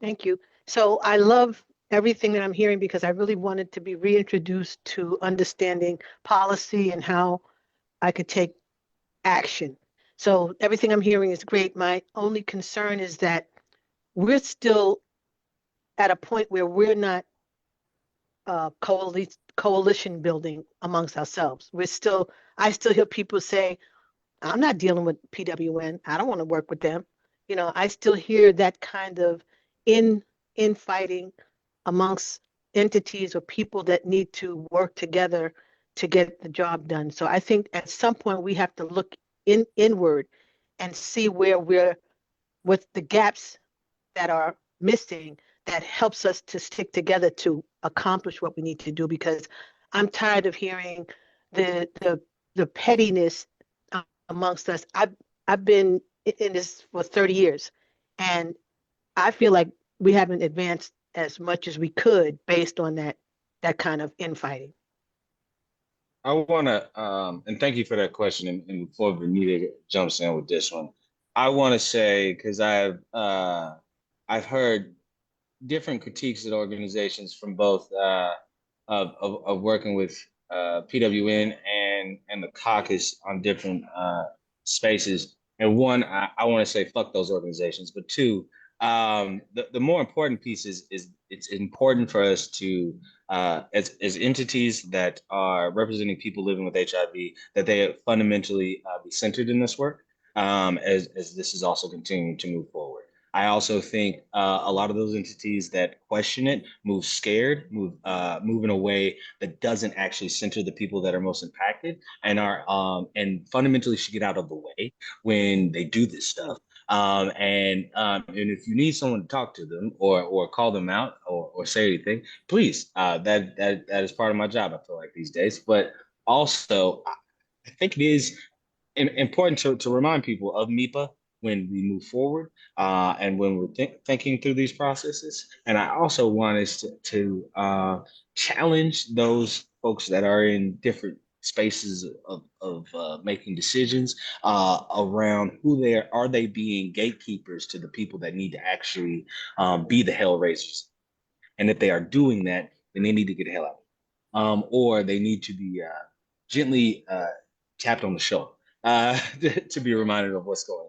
Thank you. So I love everything that I'm hearing because I really wanted to be reintroduced to understanding policy and how I could take action. So everything I'm hearing is great. My only concern is that we're still at a point where we're not coalition building amongst ourselves. I still hear people say, I'm not dealing with PWN. I don't want to work with them. I still hear that kind of in infighting amongst entities or people that need to work together to get the job done. So I think at some point we have to look inward and see where we're with the gaps that are missing that helps us to stick together to accomplish what we need to do, because I'm tired of hearing the pettiness amongst us. I've been in this for 30 years, and I feel like we haven't advanced as much as we could based on that kind of infighting. I want to, and thank you for that question. And before Benita jumps in with this one, I want to say, because I've heard different critiques at organizations from both of working with PWN and the caucus on different spaces. And one, I want to say fuck those organizations. But two, the more important piece is it's important for us to as entities that are representing people living with HIV, that they fundamentally be centered in this work, as this is also continuing to move forward. I also think a lot of those entities that question it move scared, move in a way that doesn't actually center the people that are most impacted, and are and fundamentally should get out of the way when they do this stuff. And if you need someone to talk to them or call them out or say anything, please. That is part of my job, I feel like, these days. But also, I think it is important to remind people of MIPA when we move forward and when we're thinking through these processes. And I also want us to challenge those folks that are in different spaces of making decisions around who are they being gatekeepers to the people that need to actually be the hell raisers. And if they are doing that, then they need to get the hell out. Or they need to be gently tapped on the shoulder to be reminded of what's going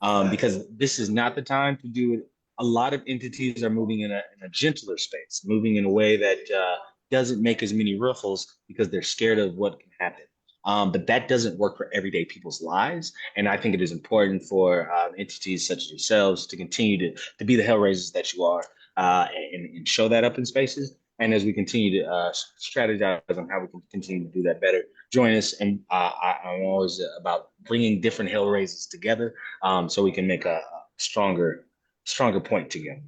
on. Because this is not the time to do it. A lot of entities are moving in a gentler space, moving in a way that doesn't make as many ruffles because they're scared of what can happen. But that doesn't work for everyday people's lives. And I think it is important for entities such as yourselves to continue to be the hellraisers that you are and show that up in spaces. And as we continue to strategize on how we can continue to do that better, join us. And I'm always about bringing different hell raisers together so we can make a stronger point together.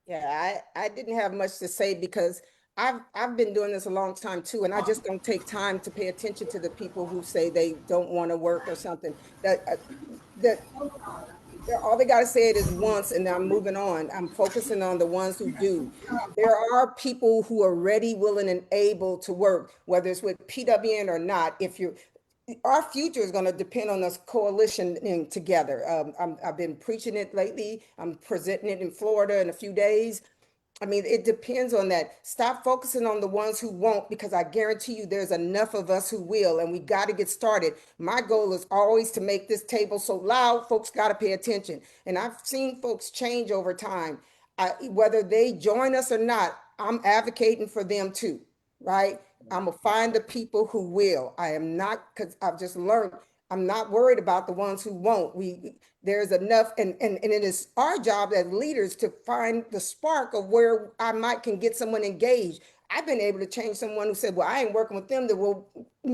Yeah, I didn't have much to say because I've been doing this a long time too, and I just don't take time to pay attention to the people who say they don't want to work or something. That all they got to say it is once, and I'm moving on. I'm focusing on the ones who do. There are people who are ready, willing, and able to work, whether it's with PWN or not. If you Our future is going to depend on us coalitioning together. I've been preaching it lately. I'm presenting it in Florida in a few days. I mean, it depends on that. Stop focusing on the ones who won't, because I guarantee you there's enough of us who will, and we got to get started. My goal is always to make this table so loud, folks got to pay attention. And I've seen folks change over time. Whether they join us or not, I'm advocating for them too, right? I'm gonna find the people who will. I am not, because I've just learned I'm not worried about the ones who won't. There's enough, and it is our job as leaders to find the spark of where I might can get someone engaged. I've been able to change someone who said, well, I ain't working with them. That will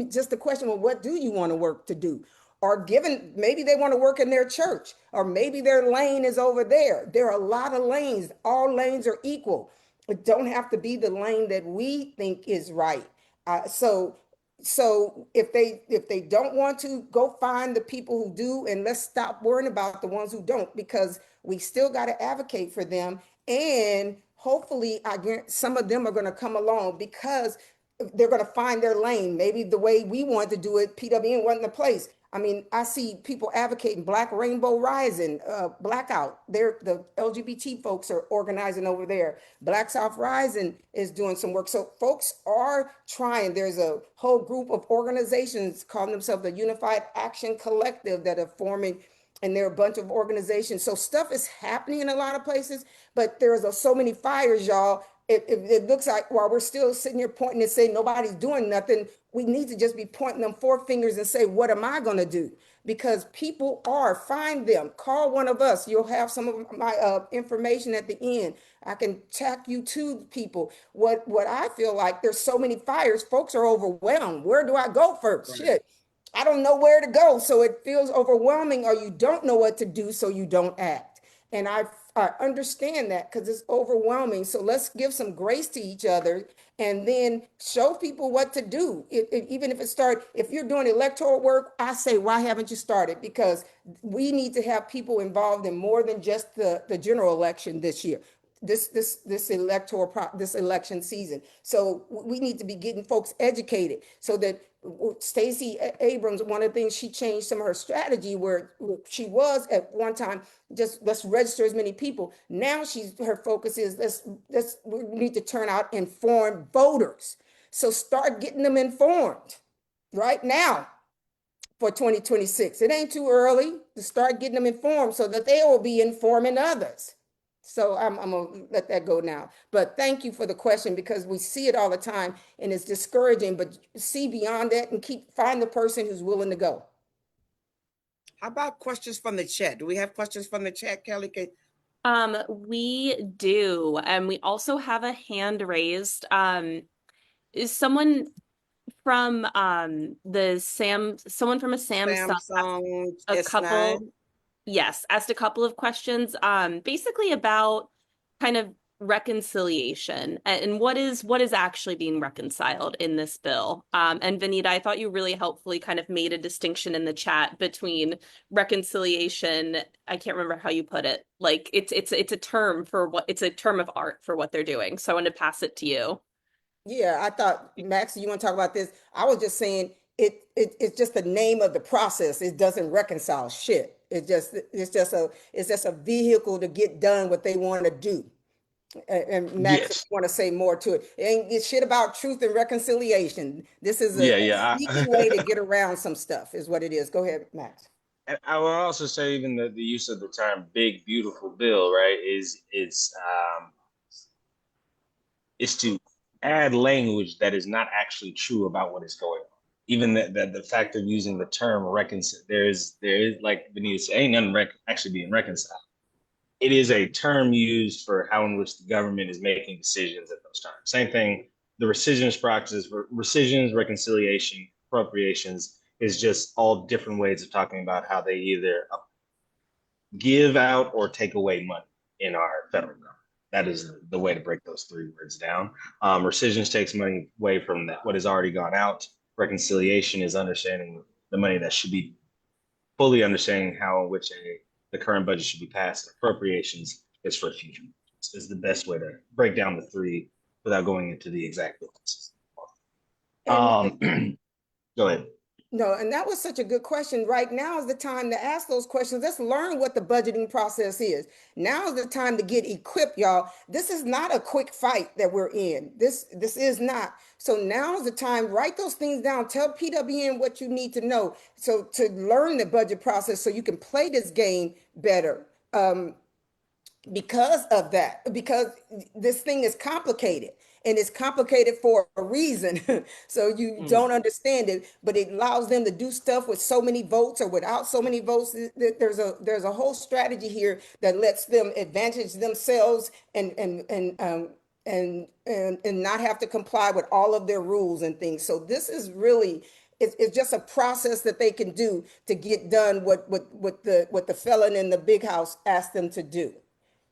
just the question, well, what do you want to work to do? Or given maybe they want to work in their church, or maybe their lane is over there. There are a lot of lanes. All lanes are equal. It don't have to be the lane that we think is right. So if they don't want to, go find the people who do, and let's stop worrying about the ones who don't, because we still got to advocate for them. And hopefully I guarantee some of them are going to come along because they're going to find their lane. Maybe the way we want to do it, PWN wasn't the place. I mean, I see people advocating Black Rainbow Rising, Blackout. The LGBT folks are organizing over there. Black South Rising is doing some work. So folks are trying. There's a whole group of organizations calling themselves the Unified Action Collective that are forming, and there are a bunch of organizations. So stuff is happening in a lot of places, but there's so many fires, y'all. It looks like while we're still sitting here pointing and saying nobody's doing nothing, we need to just be pointing them four fingers and say, what am I going to do? Because people are, find them, call one of us. You'll have some of my information at the end. I can tack you to people. What I feel like, there's so many fires, folks are overwhelmed. Where do I go first? Right. Shit, I don't know where to go. So it feels overwhelming, or you don't know what to do, so you don't act. And I understand that because it's overwhelming. So let's give some grace to each other, and then show people what to do. Even if if you're doing electoral work, I say, why haven't you started? Because we need to have people involved in more than just the general election this year, this election season. So we need to be getting folks educated so that Stacey Abrams, one of the things, she changed some of her strategy, where she was at one time just let's register as many people. Now her focus is we need to turn out informed voters. So start getting them informed right now for 2026. It ain't too early to start getting them informed so that they will be informing others. So I'm gonna let that go now. But thank you for the question, because we see it all the time and it's discouraging, but see beyond that and find the person who's willing to go. How about questions from the chat? Do we have questions from the chat, Kelly? We do, and we also have a hand raised. Is someone from someone from a Samsung asked Samsung a S9. couple, yes, asked a couple of questions, basically about kind of reconciliation and what is actually being reconciled in this bill. And Vanita, I thought you really helpfully kind of made a distinction in the chat between reconciliation. I can't remember how you put it. Like it's a term for what it's a term of art for what they're doing. So I want to pass it to you. Yeah, I thought, Max, you want to talk about this? I was just saying it's just the name of the process. It doesn't reconcile shit. It's just a vehicle to get done what they want to do. And Max, if Yes. you want to say more to it, it ain't it's shit about truth and reconciliation. This is a Yeah, yeah. sneaky way to get around some stuff, is what it is. Go ahead, Max. I will also say even the use of the term "big beautiful bill," right, is to add language that is not actually true about what is going on. Even the fact of using the term reconcile, there is like Benita said, ain't nothing actually being reconciled. It is a term used for how in which the government is making decisions at those times. Same thing, the rescissions process, rescissions, reconciliation, appropriations is just all different ways of talking about how they either give out or take away money in our federal government. that is the way to break those three words down. Rescissions takes money away from what has already gone out. Reconciliation is understanding the money that should be fully understanding how in which the current budget should be passed. Appropriations is for future. Is the best way to break down the three without going into the exact differences. And Go ahead. no, and that was such a good question. Right now is the time to ask those questions. Let's learn what the budgeting process is. Now is the time to get equipped, y'all. This is not a quick fight that we're in. This is not. So now is the time. Write those things down. Tell PWN what you need to know. So to learn the budget process, so you can play this game better. Because of that, because this thing is complicated, and it's complicated for a reason. So you don't understand it, but it allows them to do stuff with so many votes or without so many votes. There's a whole strategy here that lets them advantage themselves and not have to comply with all of their rules and things. So this is really, it's just a process that they can do to get done what the felon in the big house asked them to do.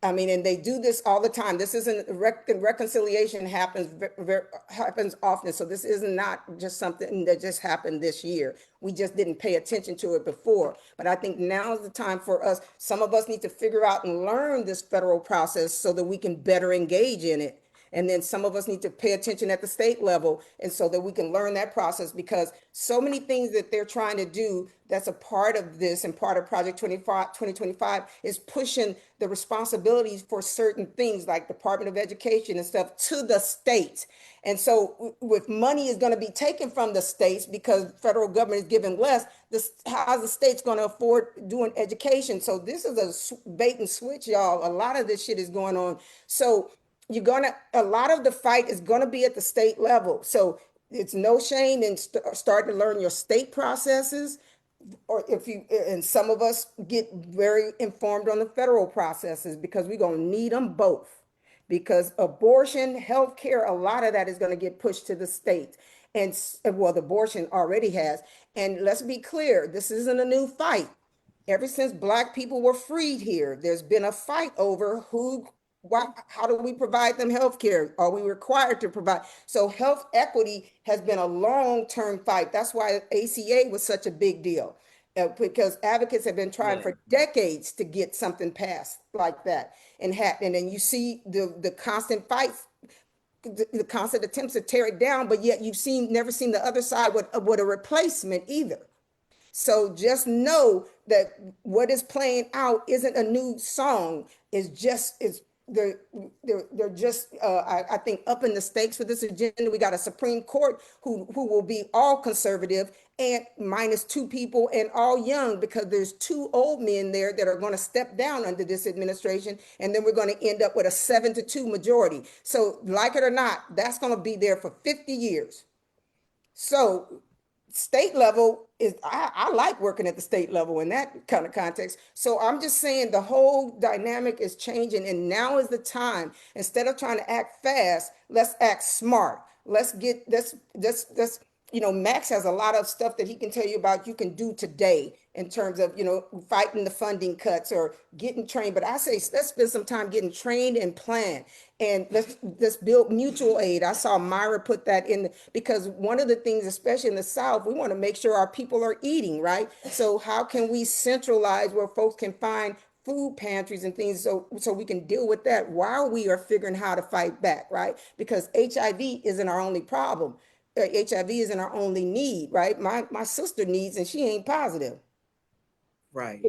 I mean, and they do this all the time. This isn't reconciliation happens often. So this is not just something that just happened this year. We just didn't pay attention to it before. But I think now is the time for us. Some of us need to figure out and learn this federal process so that we can better engage in it. And then some of us need to pay attention at the state level, and so that we can learn that process, because so many things that they're trying to do that's a part of this and part of Project 2025 is pushing the responsibilities for certain things like Department of Education and stuff to the states. And so with money is going to be taken from the states because federal government is giving less, how's the states going to afford doing education? So this is a bait and switch, y'all. A lot of this shit is going on. So a lot of the fight is gonna be at the state level. So it's no shame in start to learn your state processes, or and some of us get very informed on the federal processes, because we're gonna need them both. Because abortion, healthcare, a lot of that is gonna get pushed to the state. And well, the abortion already has. And let's be clear, this isn't a new fight. Ever since Black people were freed here, there's been a fight over how do we provide them health care? Are we required to provide? So health equity has been a long-term fight. That's why ACA was such a big deal, because advocates have been trying for decades to get something passed like that and happen. And you see the constant fights, the constant attempts to tear it down, but yet never seen the other side with a replacement either. So just know that what is playing out isn't a new song. They're just I think upping the stakes for this agenda. We got a Supreme Court who will be all conservative and minus two people, and all young, because there's two old men there that are going to step down under this administration, and then we're going to end up with a 7-2 majority. So like it or not, that's going to be there for 50 years. So state level is, I like working at the state level in that kind of context. So I'm just saying the whole dynamic is changing, and now is the time. Instead of trying to act fast, let's act smart. Let's get this Max has a lot of stuff that he can tell you about you can do today in terms of, fighting the funding cuts or getting trained. But I say let's spend some time getting trained and plan, and let's build mutual aid. I saw Myra put that in, because one of the things, especially in the South, we want to make sure our people are eating, right? So how can we centralize where folks can find food pantries and things, so we can deal with that while we are figuring how to fight back, right? Because HIV isn't our only problem. HIV isn't our only need, right? My sister needs, and she ain't positive. Right.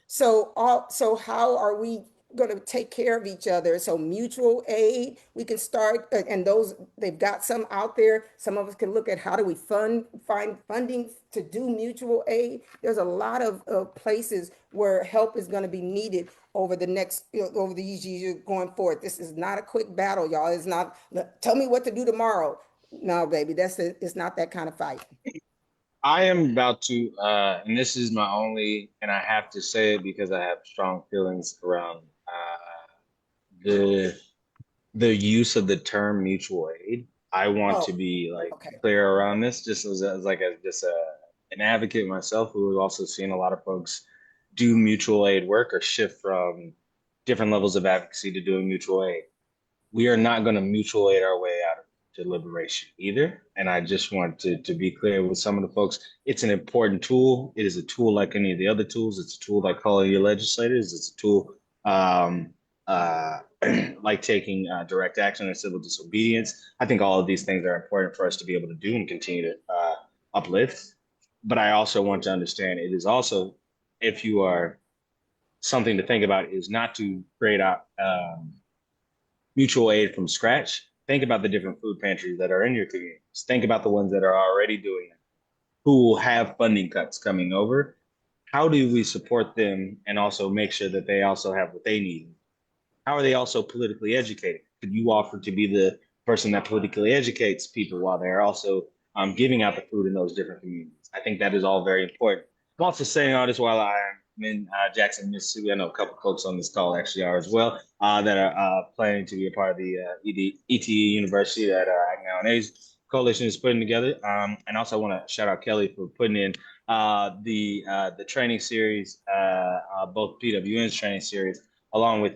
So how are we going to take care of each other? So mutual aid, we can start, and those, they've got some out there. Some of us can look at how do we find funding to do mutual aid. There's a lot of places where help is going to be needed over over these years going forward. This is not a quick battle, y'all. It's not, tell me what to do tomorrow. No, baby, it's not that kind of fight. I am about to, and this is my only, and I have to say it because I have strong feelings around the use of the term mutual aid. I want to be okay. clear around this, just as an advocate myself, who has also seen a lot of folks do mutual aid work or shift from different levels of advocacy to doing mutual aid. we are not going to mutual aid our way out of deliberation either. And I just want to be clear with some of the folks. It's an important tool. It is a tool like any of the other tools. It's a tool like calling your legislators. It's a tool um, uh, like taking direct action and civil disobedience. I think all of these things are important for us to be able to do and continue to uplift. But I also want to understand it is also, if you are something to think about, is not to create out mutual aid from scratch. Think about the different food pantries that are in your communities. Think about the ones that are already doing it, who will have funding cuts coming over. How do we support them and also make sure that they also have what they need? How are they also politically educated? Could you offer to be the person that politically educates people while they're also giving out the food in those different communities? I think that is all very important. I'm also saying all this while I'm in Jackson, Mississippi. I know a couple of folks on this call actually are as well that are planning to be a part of the ETE University that Act Now and Age Coalition is putting together. And also, I want to shout out Kelly for putting in the training series, both PWN's training series, along with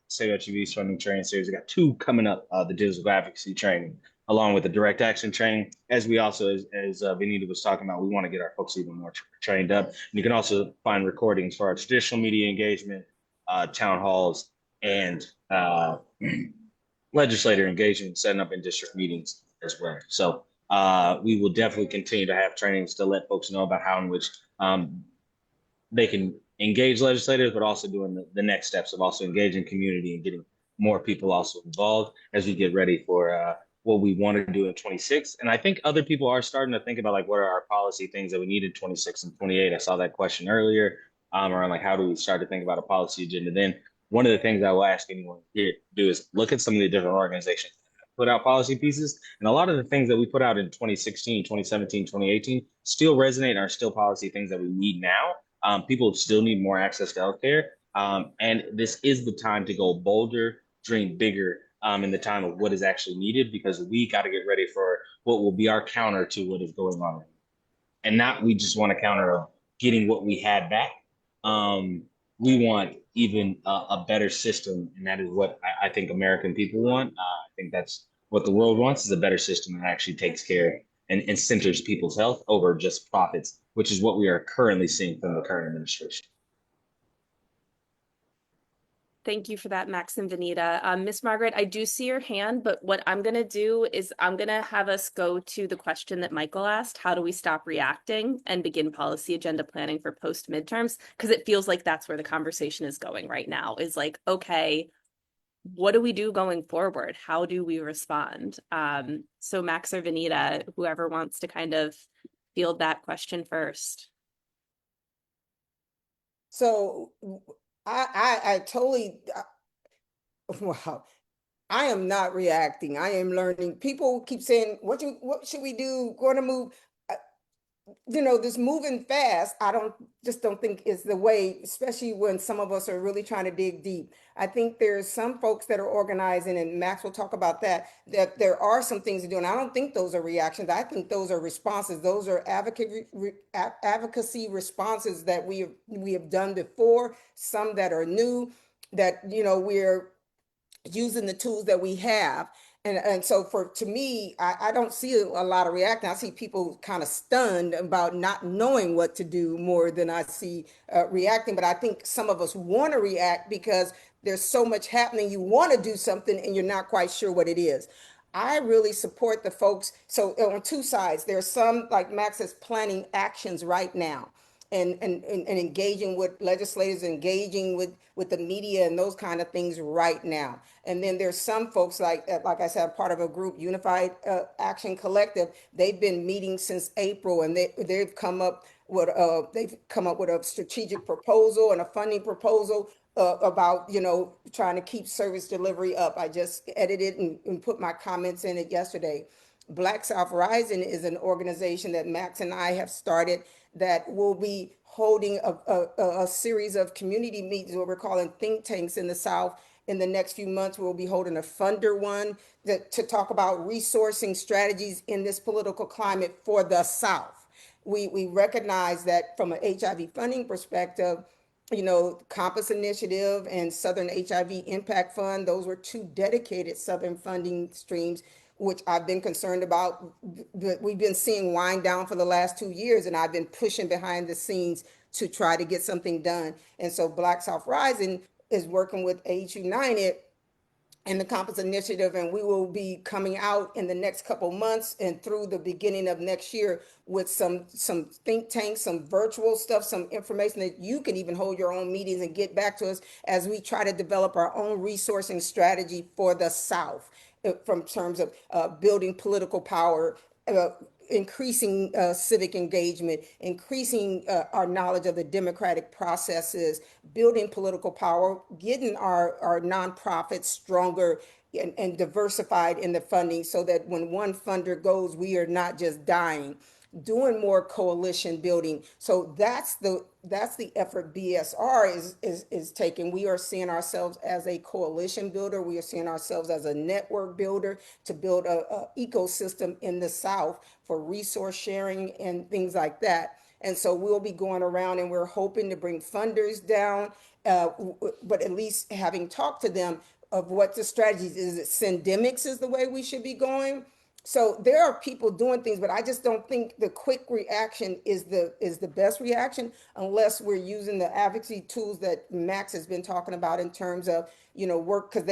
Save HUV's funding training series. We got two coming up, the digital advocacy training, along with the direct action training. As we also, as Benita was talking about, we want to get our folks even more trained up. And you can also find recordings for our traditional media engagement, town halls, and legislator engagement, setting up in district meetings as well. So we will definitely continue to have trainings to let folks know about how in which they can engage legislators, but also doing the next steps of also engaging community and getting more people also involved as we get ready for what we want to do in 26. And I think other people are starting to think about like what are our policy things that we need in 26 and 28. I saw that question earlier around like how do we start to think about a policy agenda then. One of the things I will ask anyone here to do is look at some of the different organizations that put out policy pieces. And a lot of the things that we put out in 2016, 2017, 2018 still resonate and are still policy things that we need now. People still need more access to healthcare. And this is the time to go bolder, dream bigger in the time of what is actually needed, because we got to get ready for what will be our counter to what is going on. And not we just want a counter of getting what we had back. We want even a better system. And that is what I think American people want. I think that's what the world wants, is a better system that actually takes care and centers people's health over just profits, which is what we are currently seeing from the current administration. Thank you for that, Max and Vanita. Miss Margaret, I do see your hand, but what I'm going to do is I'm going to have us go to the question that Michael asked. How do we stop reacting and begin policy agenda planning for post midterms? Because it feels like that's where the conversation is going right now, is like, okay, what do we do going forward? How do we respond? So Max or Vanita, whoever wants to kind of field that question first. So I totally, wow. I am not reacting. I am learning. People keep saying, what should we do? Going to move. This moving fast, I don't think is the way, especially when some of us are really trying to dig deep. I think there's some folks that are organizing, and Max will talk about that there are some things to do. And I don't think those are reactions. I think those are responses. Those are advocacy responses that we have done before, some that are new, that, we're using the tools that we have. And so to me, I don't see a lot of reacting. I see people kind of stunned about not knowing what to do more than I see reacting. But I think some of us want to react because there's so much happening. You want to do something and you're not quite sure what it is. I really support the folks. So on two sides, there's some, like Max says, planning actions right now and engaging with legislators, engaging with the media and those kind of things right now. And then there's some folks like I said, part of a group, Unified Action Collective. They've been meeting since April, and they've come up with a strategic proposal and a funding proposal about trying to keep service delivery up. I just edited and put my comments in it yesterday. Black South Rising is an organization that Max and I have started that will be holding a series of community meetings, what we're calling think tanks in the South. In the next few months, we'll be holding a funder one to talk about resourcing strategies in this political climate for the South. We recognize that from an HIV funding perspective, Compass Initiative and Southern HIV Impact Fund, those were two dedicated Southern funding streams, which I've been concerned about. We've been seeing wind down for the last 2 years, and I've been pushing behind the scenes to try to get something done. And so Black South Rising is working with AIDS United and the Compass Initiative, and we will be coming out in the next couple months and through the beginning of next year with some think tanks, some virtual stuff, some information that you can even hold your own meetings and get back to us as we try to develop our own resourcing strategy for the South, from terms of building political power, increasing civic engagement, increasing our knowledge of the democratic processes, building political power, getting our nonprofits stronger and diversified in the funding so that when one funder goes, we are not just dying. Doing more coalition building. So that's the effort BSR is taking. We are seeing ourselves as a coalition builder. We are seeing ourselves as a network builder to build a ecosystem in the South for resource sharing and things like that. And so we'll be going around and we're hoping to bring funders down, but at least having talked to them of what the strategies is. It syndemics is the way we should be going. So there are people doing things, but I just don't think the quick reaction is the best reaction unless we're using the advocacy tools that Max has been talking about in terms of work, because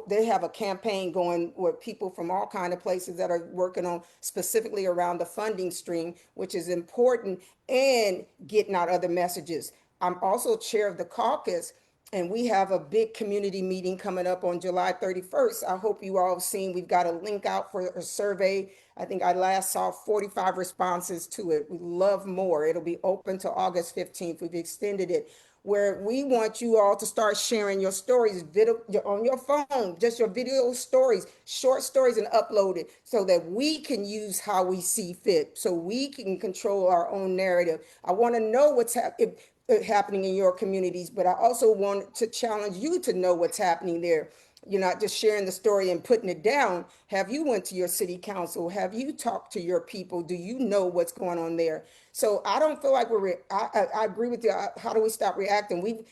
they have a campaign going with people from all kind of places that are working on specifically around the funding stream, which is important, and getting out other messages. I'm also chair of the caucus, and we have a big community meeting coming up on July 31st. I hope you all have seen, we've got a link out for a survey. I think I last saw 45 responses to it. We love more. It'll be open to August 15th. We've extended it, where we want you all to start sharing your stories video on your phone, just your video stories, short stories, and upload it so that we can use how we see fit, so we can control our own narrative. I want to know what's happening in your communities, but I also want to challenge you to know what's happening there. You're not just sharing the story and putting it down. Have you went to your city council? Have you talked to your people? Do you know what's going on there? So I don't feel like I agree with you. How do we stop reacting?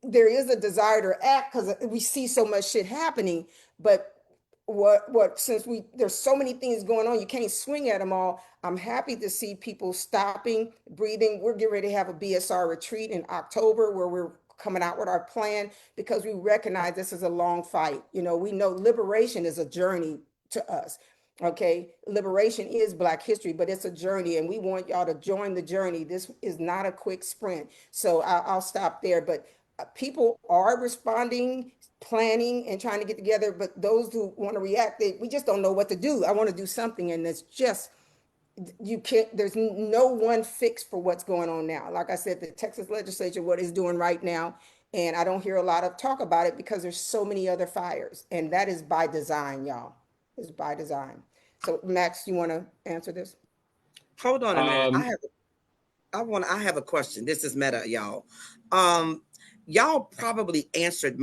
There is a desire to act because we see so much shit happening, but since there's so many things going on, you can't swing at them all. I'm happy to see people stopping, breathing. We're getting ready to have a BSR retreat in October where we're coming out with our plan, because we recognize this is a long fight. We know liberation is a journey to us. Okay, liberation is Black history, but it's a journey, and we want y'all to join the journey. This is not a quick sprint. So I'll stop there. But people are responding, planning, and trying to get together. But those who want to react, we just don't know what to do. I want to do something, and it's just, you can't, there's no one fix for what's going on now. Like I said, the Texas legislature, what it's doing right now, and I don't hear a lot of talk about it because there's so many other fires, and that is by design, y'all. It's by design. So Max, you want to answer this? Hold on a minute. Um, I have a question. This is meta, y'all. Y'all probably answered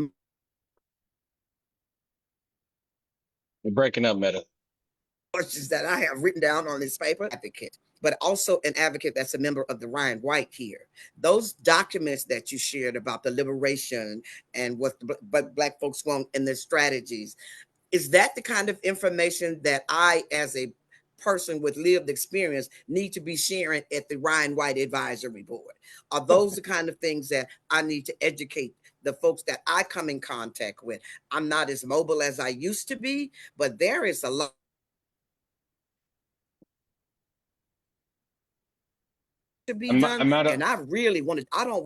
you're breaking up, Meta. questions that I have written down on this paper. Advocate, but also an advocate that's a member of the Ryan White here. Those documents that you shared about the liberation and what Black folks want and their strategies, is that the kind of information that I, as a person with lived experience, need to be sharing at the Ryan White Advisory Board? Are those the kind of things that I need to educate the folks that I come in contact with? I'm not as mobile as I used to be, but there is a lot to be done, I'm out of. and I really wanted, I don't.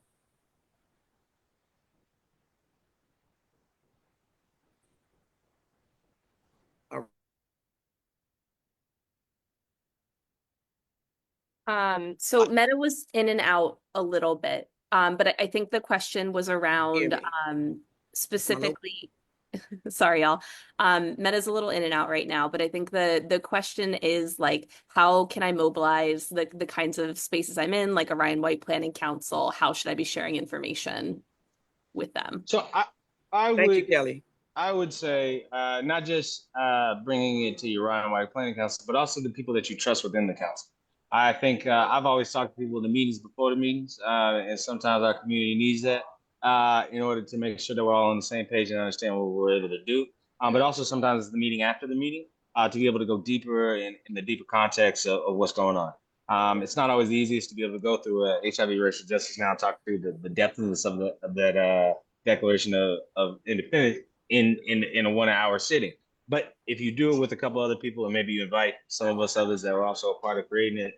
So Meta was in and out a little bit. But I think the question was around specifically, sorry, y'all. Meta's a little in and out right now, but I think the question is like, how can I mobilize the kinds of spaces I'm in, like a Ryan White Planning Council? How should I be sharing information with them? So I Thank you, would Kelly. I would say not just bringing it to your Ryan White Planning Council, but also the people that you trust within the council. I think I've always talked to people in the meetings before the meetings, and sometimes our community needs that in order to make sure that we're all on the same page and understand what we're able to do. But also sometimes it's the meeting after the meeting to be able to go deeper in the deeper context of what's going on. It's not always the easiest to be able to go through HIV racial justice now and talk through the depthness of that Declaration of Independence in a 1 hour sitting. But if you do it with a couple other people, and maybe you invite some of us others that were also a part of creating it,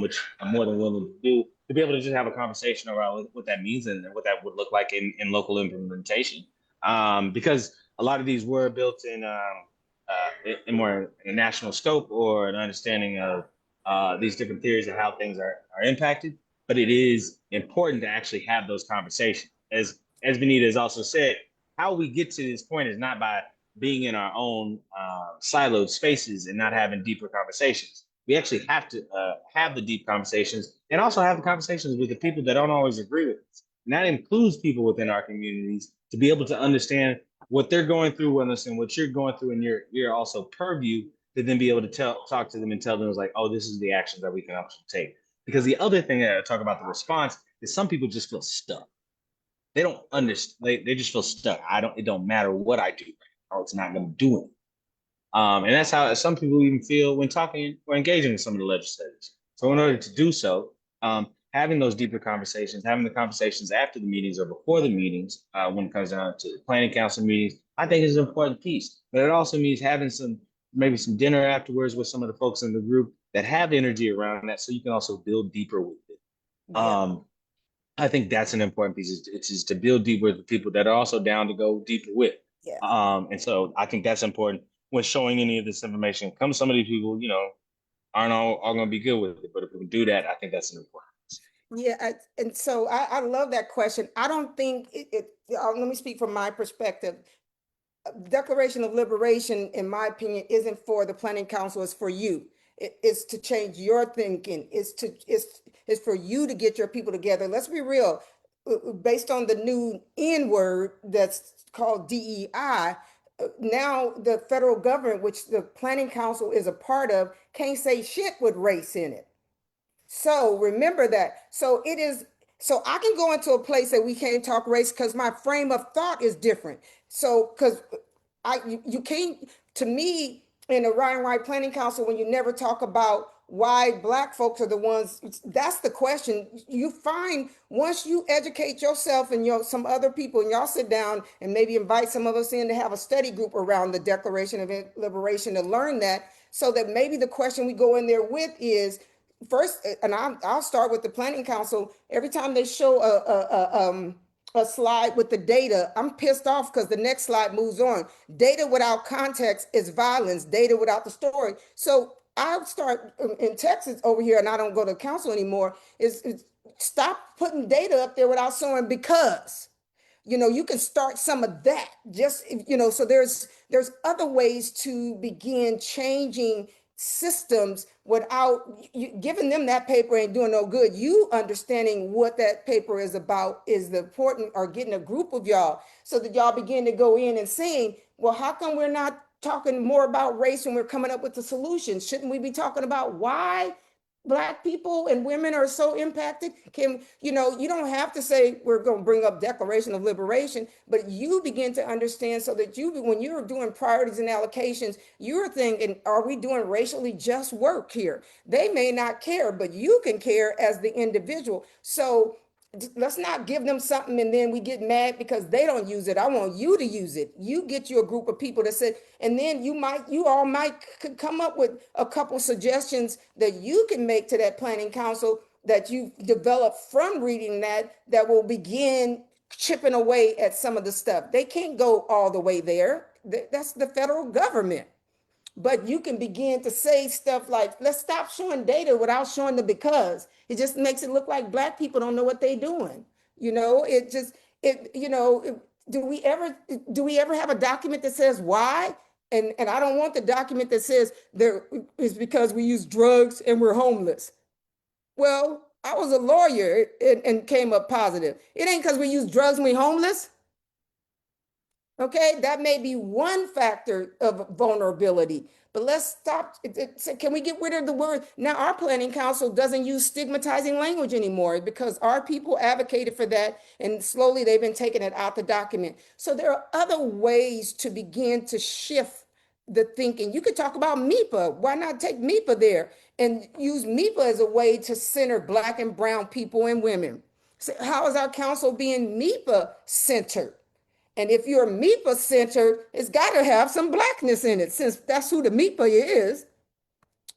which I'm more than willing to do, to be able to just have a conversation around what that means and what that would look like in local implementation. Because a lot of these were built in more in a national scope or an understanding of these different theories of how things are impacted. But it is important to actually have those conversations. As Benita has also said, how we get to this point is not by being in our own siloed spaces and not having deeper conversations. We actually have to have the deep conversations and also have the conversations with the people that don't always agree with us. And that includes people within our communities to be able to understand what they're going through, understand what you're going through, and you're also purview to then be able to talk to them and tell them, like, oh, this is the actions that we can also take. Because the other thing that I talk about the response is some people just feel stuck. They don't understand. They just feel stuck. It don't matter what I do, or it's not going to do it. And that's how some people even feel when talking or engaging with some of the legislators. So in order to do so, having those deeper conversations, having the conversations after the meetings or before the meetings, when it comes down to planning council meetings, I think is an important piece. But it also means having maybe some dinner afterwards with some of the folks in the group that have energy around that, so you can also build deeper with it. Yeah. I think that's an important piece. It's to build deeper with people that are also down to go deeper with. Yeah. And so I think that's important when showing any of this information. Some of these people, aren't all going to be good with it, but if we can do that, I think that's an important. Yeah, and so I love that question. I don't think let me speak from my perspective. Declaration of Liberation, in my opinion, isn't for the Planning Council, it's for you. It's to change your thinking. It's for you to get your people together. Let's be real. Based on the new N word that's called DEI, now the federal government, which the Planning Council is a part of, can't say shit with race in it. So remember that. So it is, so I can go into a place that we can't talk race because my frame of thought is different. So because you can't, to me, in the Ryan White Planning Council, when you never talk about why Black folks are the ones, that's the question. You find once you educate yourself and some other people, and y'all sit down and maybe invite some of us in to have a study group around the Declaration of Liberation to learn that, so that maybe the question we go in there with is, first, and I'll start with the Planning Council. Every time they show a slide with the data, I'm pissed off because the next slide moves on. Data without context is violence. Data without the story. So I start in Texas over here, and I don't go to council anymore. Is stop putting data up there without showing because. You can start some of that. Just so there's other ways to begin changing systems without giving them that paper ain't doing no good. You understanding what that paper is about is the important, or getting a group of y'all so that y'all begin to go in and saying, well, how come we're not talking more about race when we're coming up with the solutions? Shouldn't we be talking about why Black people and women are so impacted? You don't have to say we're going to bring up Declaration of Liberation, but you begin to understand so that when you're doing priorities and allocations, you're thinking, are we doing racially just work here? They may not care, but you can care as the individual. So let's not give them something and then we get mad because they don't use it. I want you to use it. You get you a group of people that said, and then you all might could come up with a couple suggestions that you can make to that planning council that you develop from reading that will begin chipping away at some of the stuff. They can't go all the way there. That's the federal government. But you can begin to say stuff like, let's stop showing data without showing the because. It just makes it look like Black people don't know what they're doing. It just, do we ever have a document that says why? And I don't want the document that says there is because we use drugs and we're homeless. Well, I was a lawyer and came up positive. It ain't because we use drugs and we homeless. Okay, that may be one factor of vulnerability, but let's stop. Can we get rid of the word? Now, our planning council doesn't use stigmatizing language anymore because our people advocated for that, and slowly they've been taking it out the document. So there are other ways to begin to shift the thinking. You could talk about MIPA. Why not take MIPA there and use MIPA as a way to center Black and Brown people and women? So how is our council being MIPA centered? And if you're MIPA centered, it's got to have some Blackness in it, since that's who the MIPA is.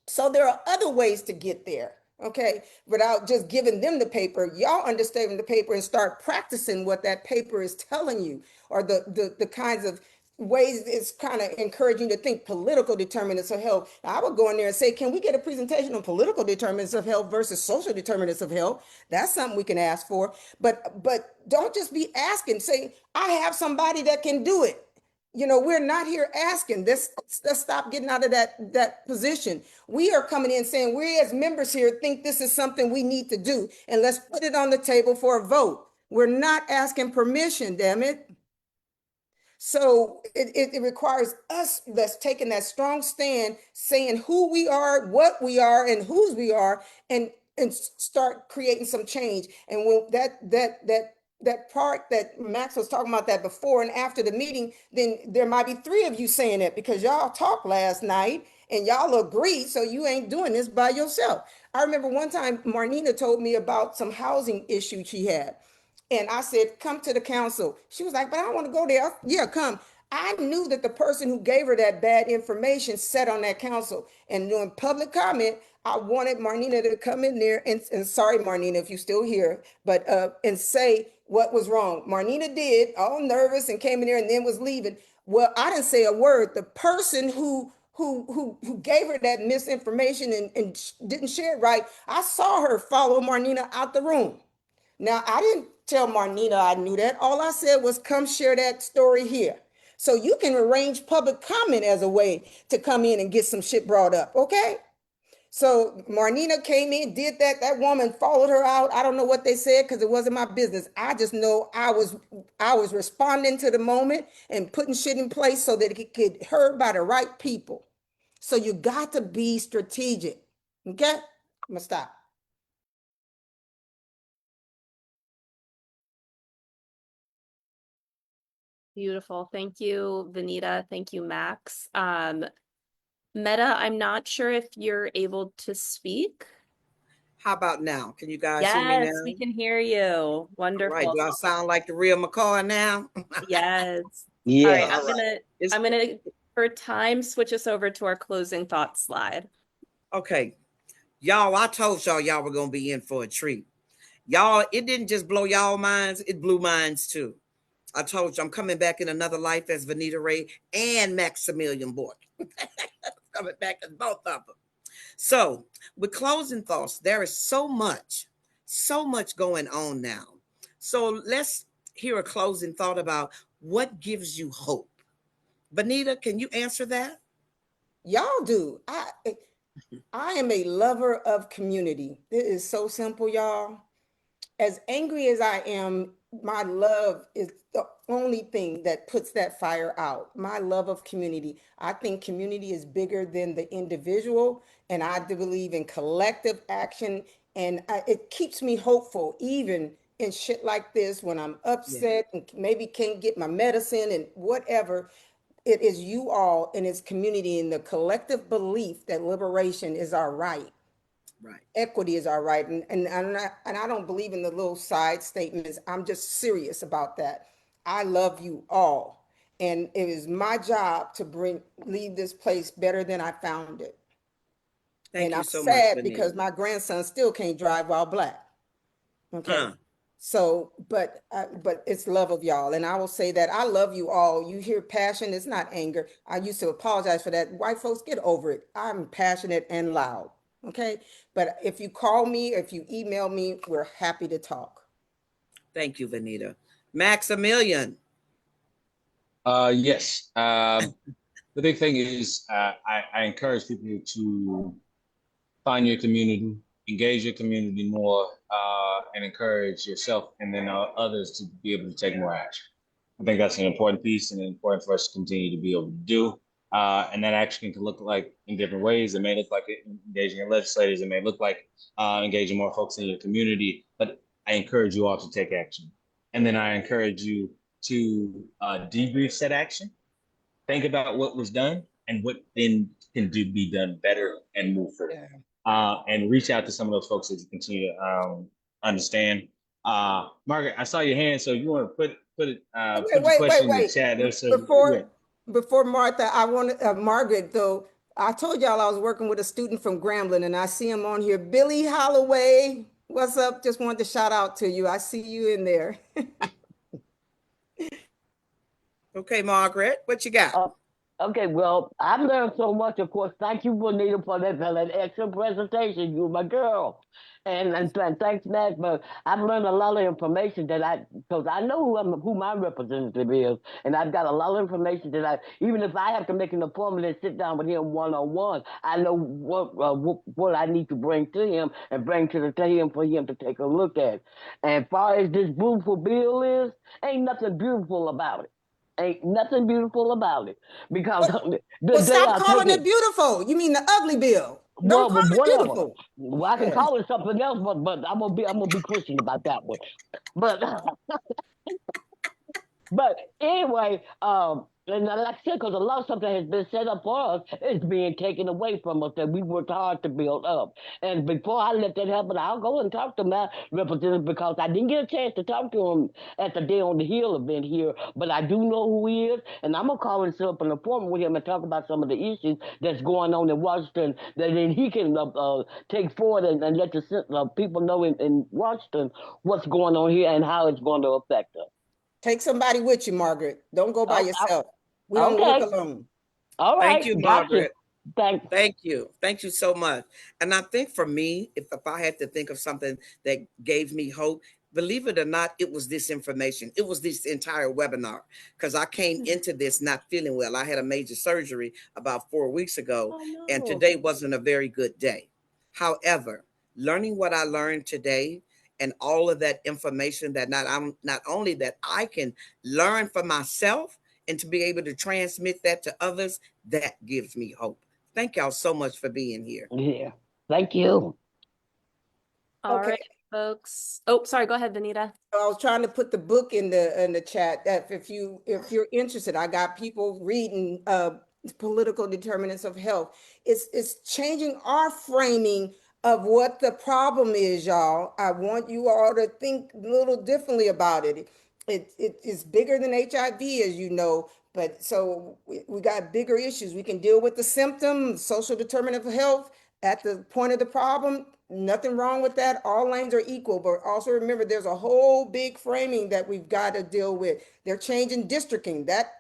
So there are other ways to get there, okay, without just giving them the paper. Y'all understanding the paper and start practicing what that paper is telling you, or the kinds of ways it's kind of encouraging you to think political determinants of health. Now, I would go in there and say, can we get a presentation on political determinants of health versus social determinants of health? That's something we can ask for. But don't just be asking. Say, I have somebody that can do it. We're not here asking. Let's stop getting out of that position. We are coming in saying we as members here think this is something we need to do, and let's put it on the table for a vote. We're not asking permission, damn it. So it requires us that's taking that strong stand, saying who we are, what we are, and whose we are, and start creating some change. And when that part that Max was talking about, that before and after the meeting, then there might be three of you saying it because y'all talked last night and y'all agreed, so you ain't doing this by yourself. I remember one time Marnina told me about some housing issue she had. And I said, come to the council. She was like, but I don't want to go there. Yeah, come. I knew that the person who gave her that bad information sat on that council. And doing public comment, I wanted Marnina to come in there and sorry, Marnina, if you're still here, but and say what was wrong. Marnina did, all nervous, and came in there and then was leaving. Well, I didn't say a word. The person who gave her that misinformation and didn't share it right, I saw her follow Marnina out the room. Now, I didn't tell Marnina I knew that. All I said was, come share that story here. So you can arrange public comment as a way to come in and get some shit brought up, okay? So Marnina came in, did that. That woman followed her out. I don't know what they said because it wasn't my business. I just know I was responding to the moment and putting shit in place so that it could get heard by the right people. So you got to be strategic, okay? I'm gonna stop. Beautiful. Thank you, Vanita. Thank you, Max. Meta, I'm not sure if you're able to speak. How about now? Can you guys hear me Yes, now? we can hear you. All right. Wonderful. Do I sound like the real McCoy now? Yes. All right, Yes. All right. It's I'm gonna for time switch us over to our closing thoughts slide. okay. Y'all, I told y'all were gonna be in for a treat. Y'all, it didn't just blow y'all minds, it blew minds too. I told you I'm coming back in another life as Vanita Ray and Maximilian Bork. Coming back as both of them. So, with closing thoughts, there is so much going on now. So, let's hear a closing thought about what gives you hope. Vanita, can you answer that? Y'all do. I am a lover of community. It is so simple, y'all. As angry as I am, my love is the only thing that puts that fire out. My love of community. I think community is bigger than the individual, and I do believe in collective action. And it keeps me hopeful, even in shit like this when I'm Yeah, upset and maybe can't get my medicine and whatever. It is you all and its community and the collective belief that liberation is our right, right. equity is our right, and I don't believe in the little side statements. I'm just serious about that. I love you all, and it is my job to leave this place better than I found it. And Thank you I'm so much, sad Vanita. because my grandson still can't drive while Black. Okay. Huh. So, but it's love of y'all, and I will say that I love you all. You hear passion; it's not anger. I used to apologize for that. White folks, get over it. I'm passionate and loud. Okay, but if you call me, if you email me, we're happy to talk. Thank you, Vanita. Maximilian. Yes. The big thing is I encourage people to find your community, engage your community more, and encourage yourself and then others to be able to take more action. I think that's an important piece and important for us to continue to be able to do. And that action can look like in different ways. It may look like engaging in legislators. It may look like engaging more folks in your community. But I encourage you all to take action. And then I encourage you to debrief said action, think about what was done and what then can be done better and move forward. And reach out to some of those folks as you continue to understand. Margaret, I saw your hand, so you want to put your question in the chat. Before Martha, I want Margaret though. I told y'all I was working with a student from Grambling, and I see him on here. Billy Holloway, what's up? Just wanted to shout out to you. I see you in there. Okay, Margaret, what you got? Okay, well, I've learned so much, of course. Thank you, Bonita, for that excellent presentation. You're my girl. And thanks, Matt, but I've learned a lot of information because I know who my representative is, and I've got a lot of information that even if I have to make an appointment and sit down with him one-on-one, I know what I need to bring to him and bring to him for him to take a look at. And as far as this beautiful bill is, ain't nothing beautiful about it. Ain't nothing beautiful about it because Stop calling it beautiful. You mean the ugly bill? Don't call it beautiful. Well, I can call it something else, but I'm gonna be Christian about that one. But but anyway, and like I said, because a lot of stuff that has been set up for us is being taken away from us that we worked hard to build up. And before I let that happen, I'll go and talk to my representative because I didn't get a chance to talk to him at the Day on the Hill event here, but I do know who he is, and I'm gonna call and set up an appointment with him and talk about some of the issues that's going on in Washington that then he can take forward and let the people know in Washington what's going on here and how it's going to affect us. Take somebody with you, Margaret. Don't go by yourself. We don't work alone. All right. Thank you, Margaret. Thank you. Thank you so much. And I think for me, if I had to think of something that gave me hope, believe it or not, it was this information. It was this entire webinar because I came into this not feeling well. I had a major surgery about 4 weeks ago, and today wasn't a very good day. However, learning what I learned today and all of that information that not only that I can learn for myself and to be able to transmit that to others, that gives me hope. Thank y'all so much for being here. Yeah. Thank you. All right, folks. Oh, sorry. Go ahead, Benita. I was trying to put the book in the chat. That if you're interested, I got people reading Political Determinants of Health. It's changing our framing of what the problem is, y'all. I want you all to think a little differently about it. It is bigger than HIV, as you know, but so we got bigger issues. We can deal with the symptom, social determinant of health at the point of the problem. Nothing wrong with that. All lanes are equal, but also remember there's a whole big framing that we've got to deal with. They're changing districting. That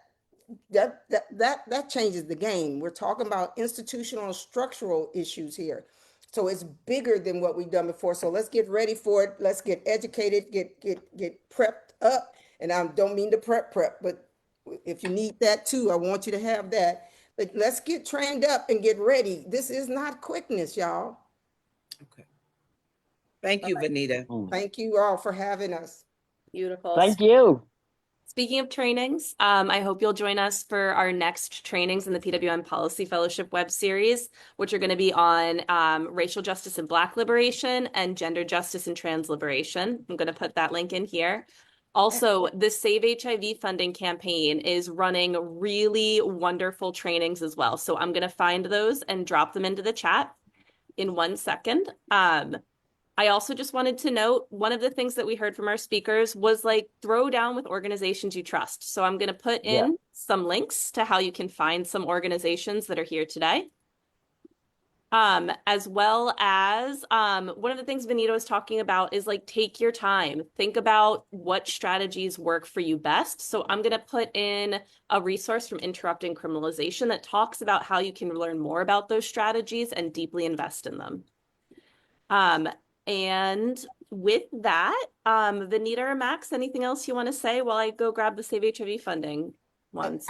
changes the game. We're talking about institutional and structural issues here. So it's bigger than what we've done before. So let's get ready for it. Let's get educated, get prepped up. And I don't mean to prep, but if you need that too, I want you to have that. But let's get trained up and get ready. This is not quickness, y'all. Okay. Thank you, Benita. Thank you all for having us. Beautiful. Thank you. Speaking of trainings, I hope you'll join us for our next trainings in the PWM Policy Fellowship web series, which are going to be on racial justice and Black liberation and gender justice and trans liberation. I'm going to put that link in here. Also, the Save HIV funding campaign is running really wonderful trainings as well. So I'm going to find those and drop them into the chat in 1 second. I also just wanted to note, one of the things that we heard from our speakers was like, throw down with organizations you trust. So I'm going to put in some links to how you can find some organizations that are here today. As well as one of the things Benita was talking about is like, take your time, think about what strategies work for you best. So I'm going to put in a resource from Interrupting Criminalization that talks about how you can learn more about those strategies and deeply invest in them. And with that, Benita or Max, anything else you want to say while I go grab the Save HIV funding ones?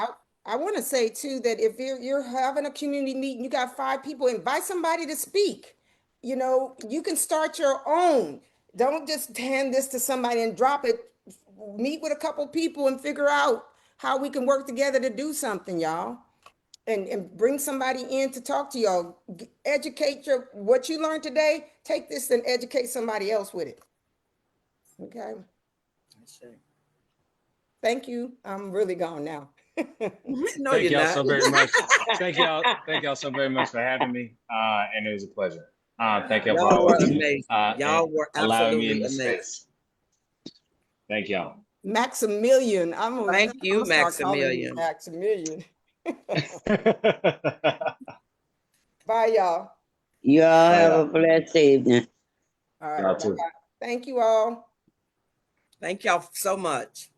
I want to say too that if you're having a community meeting, you got 5 people, invite somebody to speak. You know, you can start your own. Don't just hand this to somebody and drop it. meet with a couple people and figure out how we can work together to do something, y'all. And bring somebody in to talk to y'all. Educate what you learned today. Take this and educate somebody else with it. Okay. Thank you. I'm really gone now. No, Thank you're y'all not. so very much. Thank y'all so very much for having me. And it was a pleasure. Thank y'all for Y'all were always amazing. Y'all and were allowing me in absolutely the amazing. space. Thank y'all. Maximilian. I'm Thank you, gonna start calling you Maximilian. Maximilian. Bye, y'all. Y'all Bye, have a y'all. blessed evening. All right. Y'all Bye. too. Thank you all. Thank y'all so much.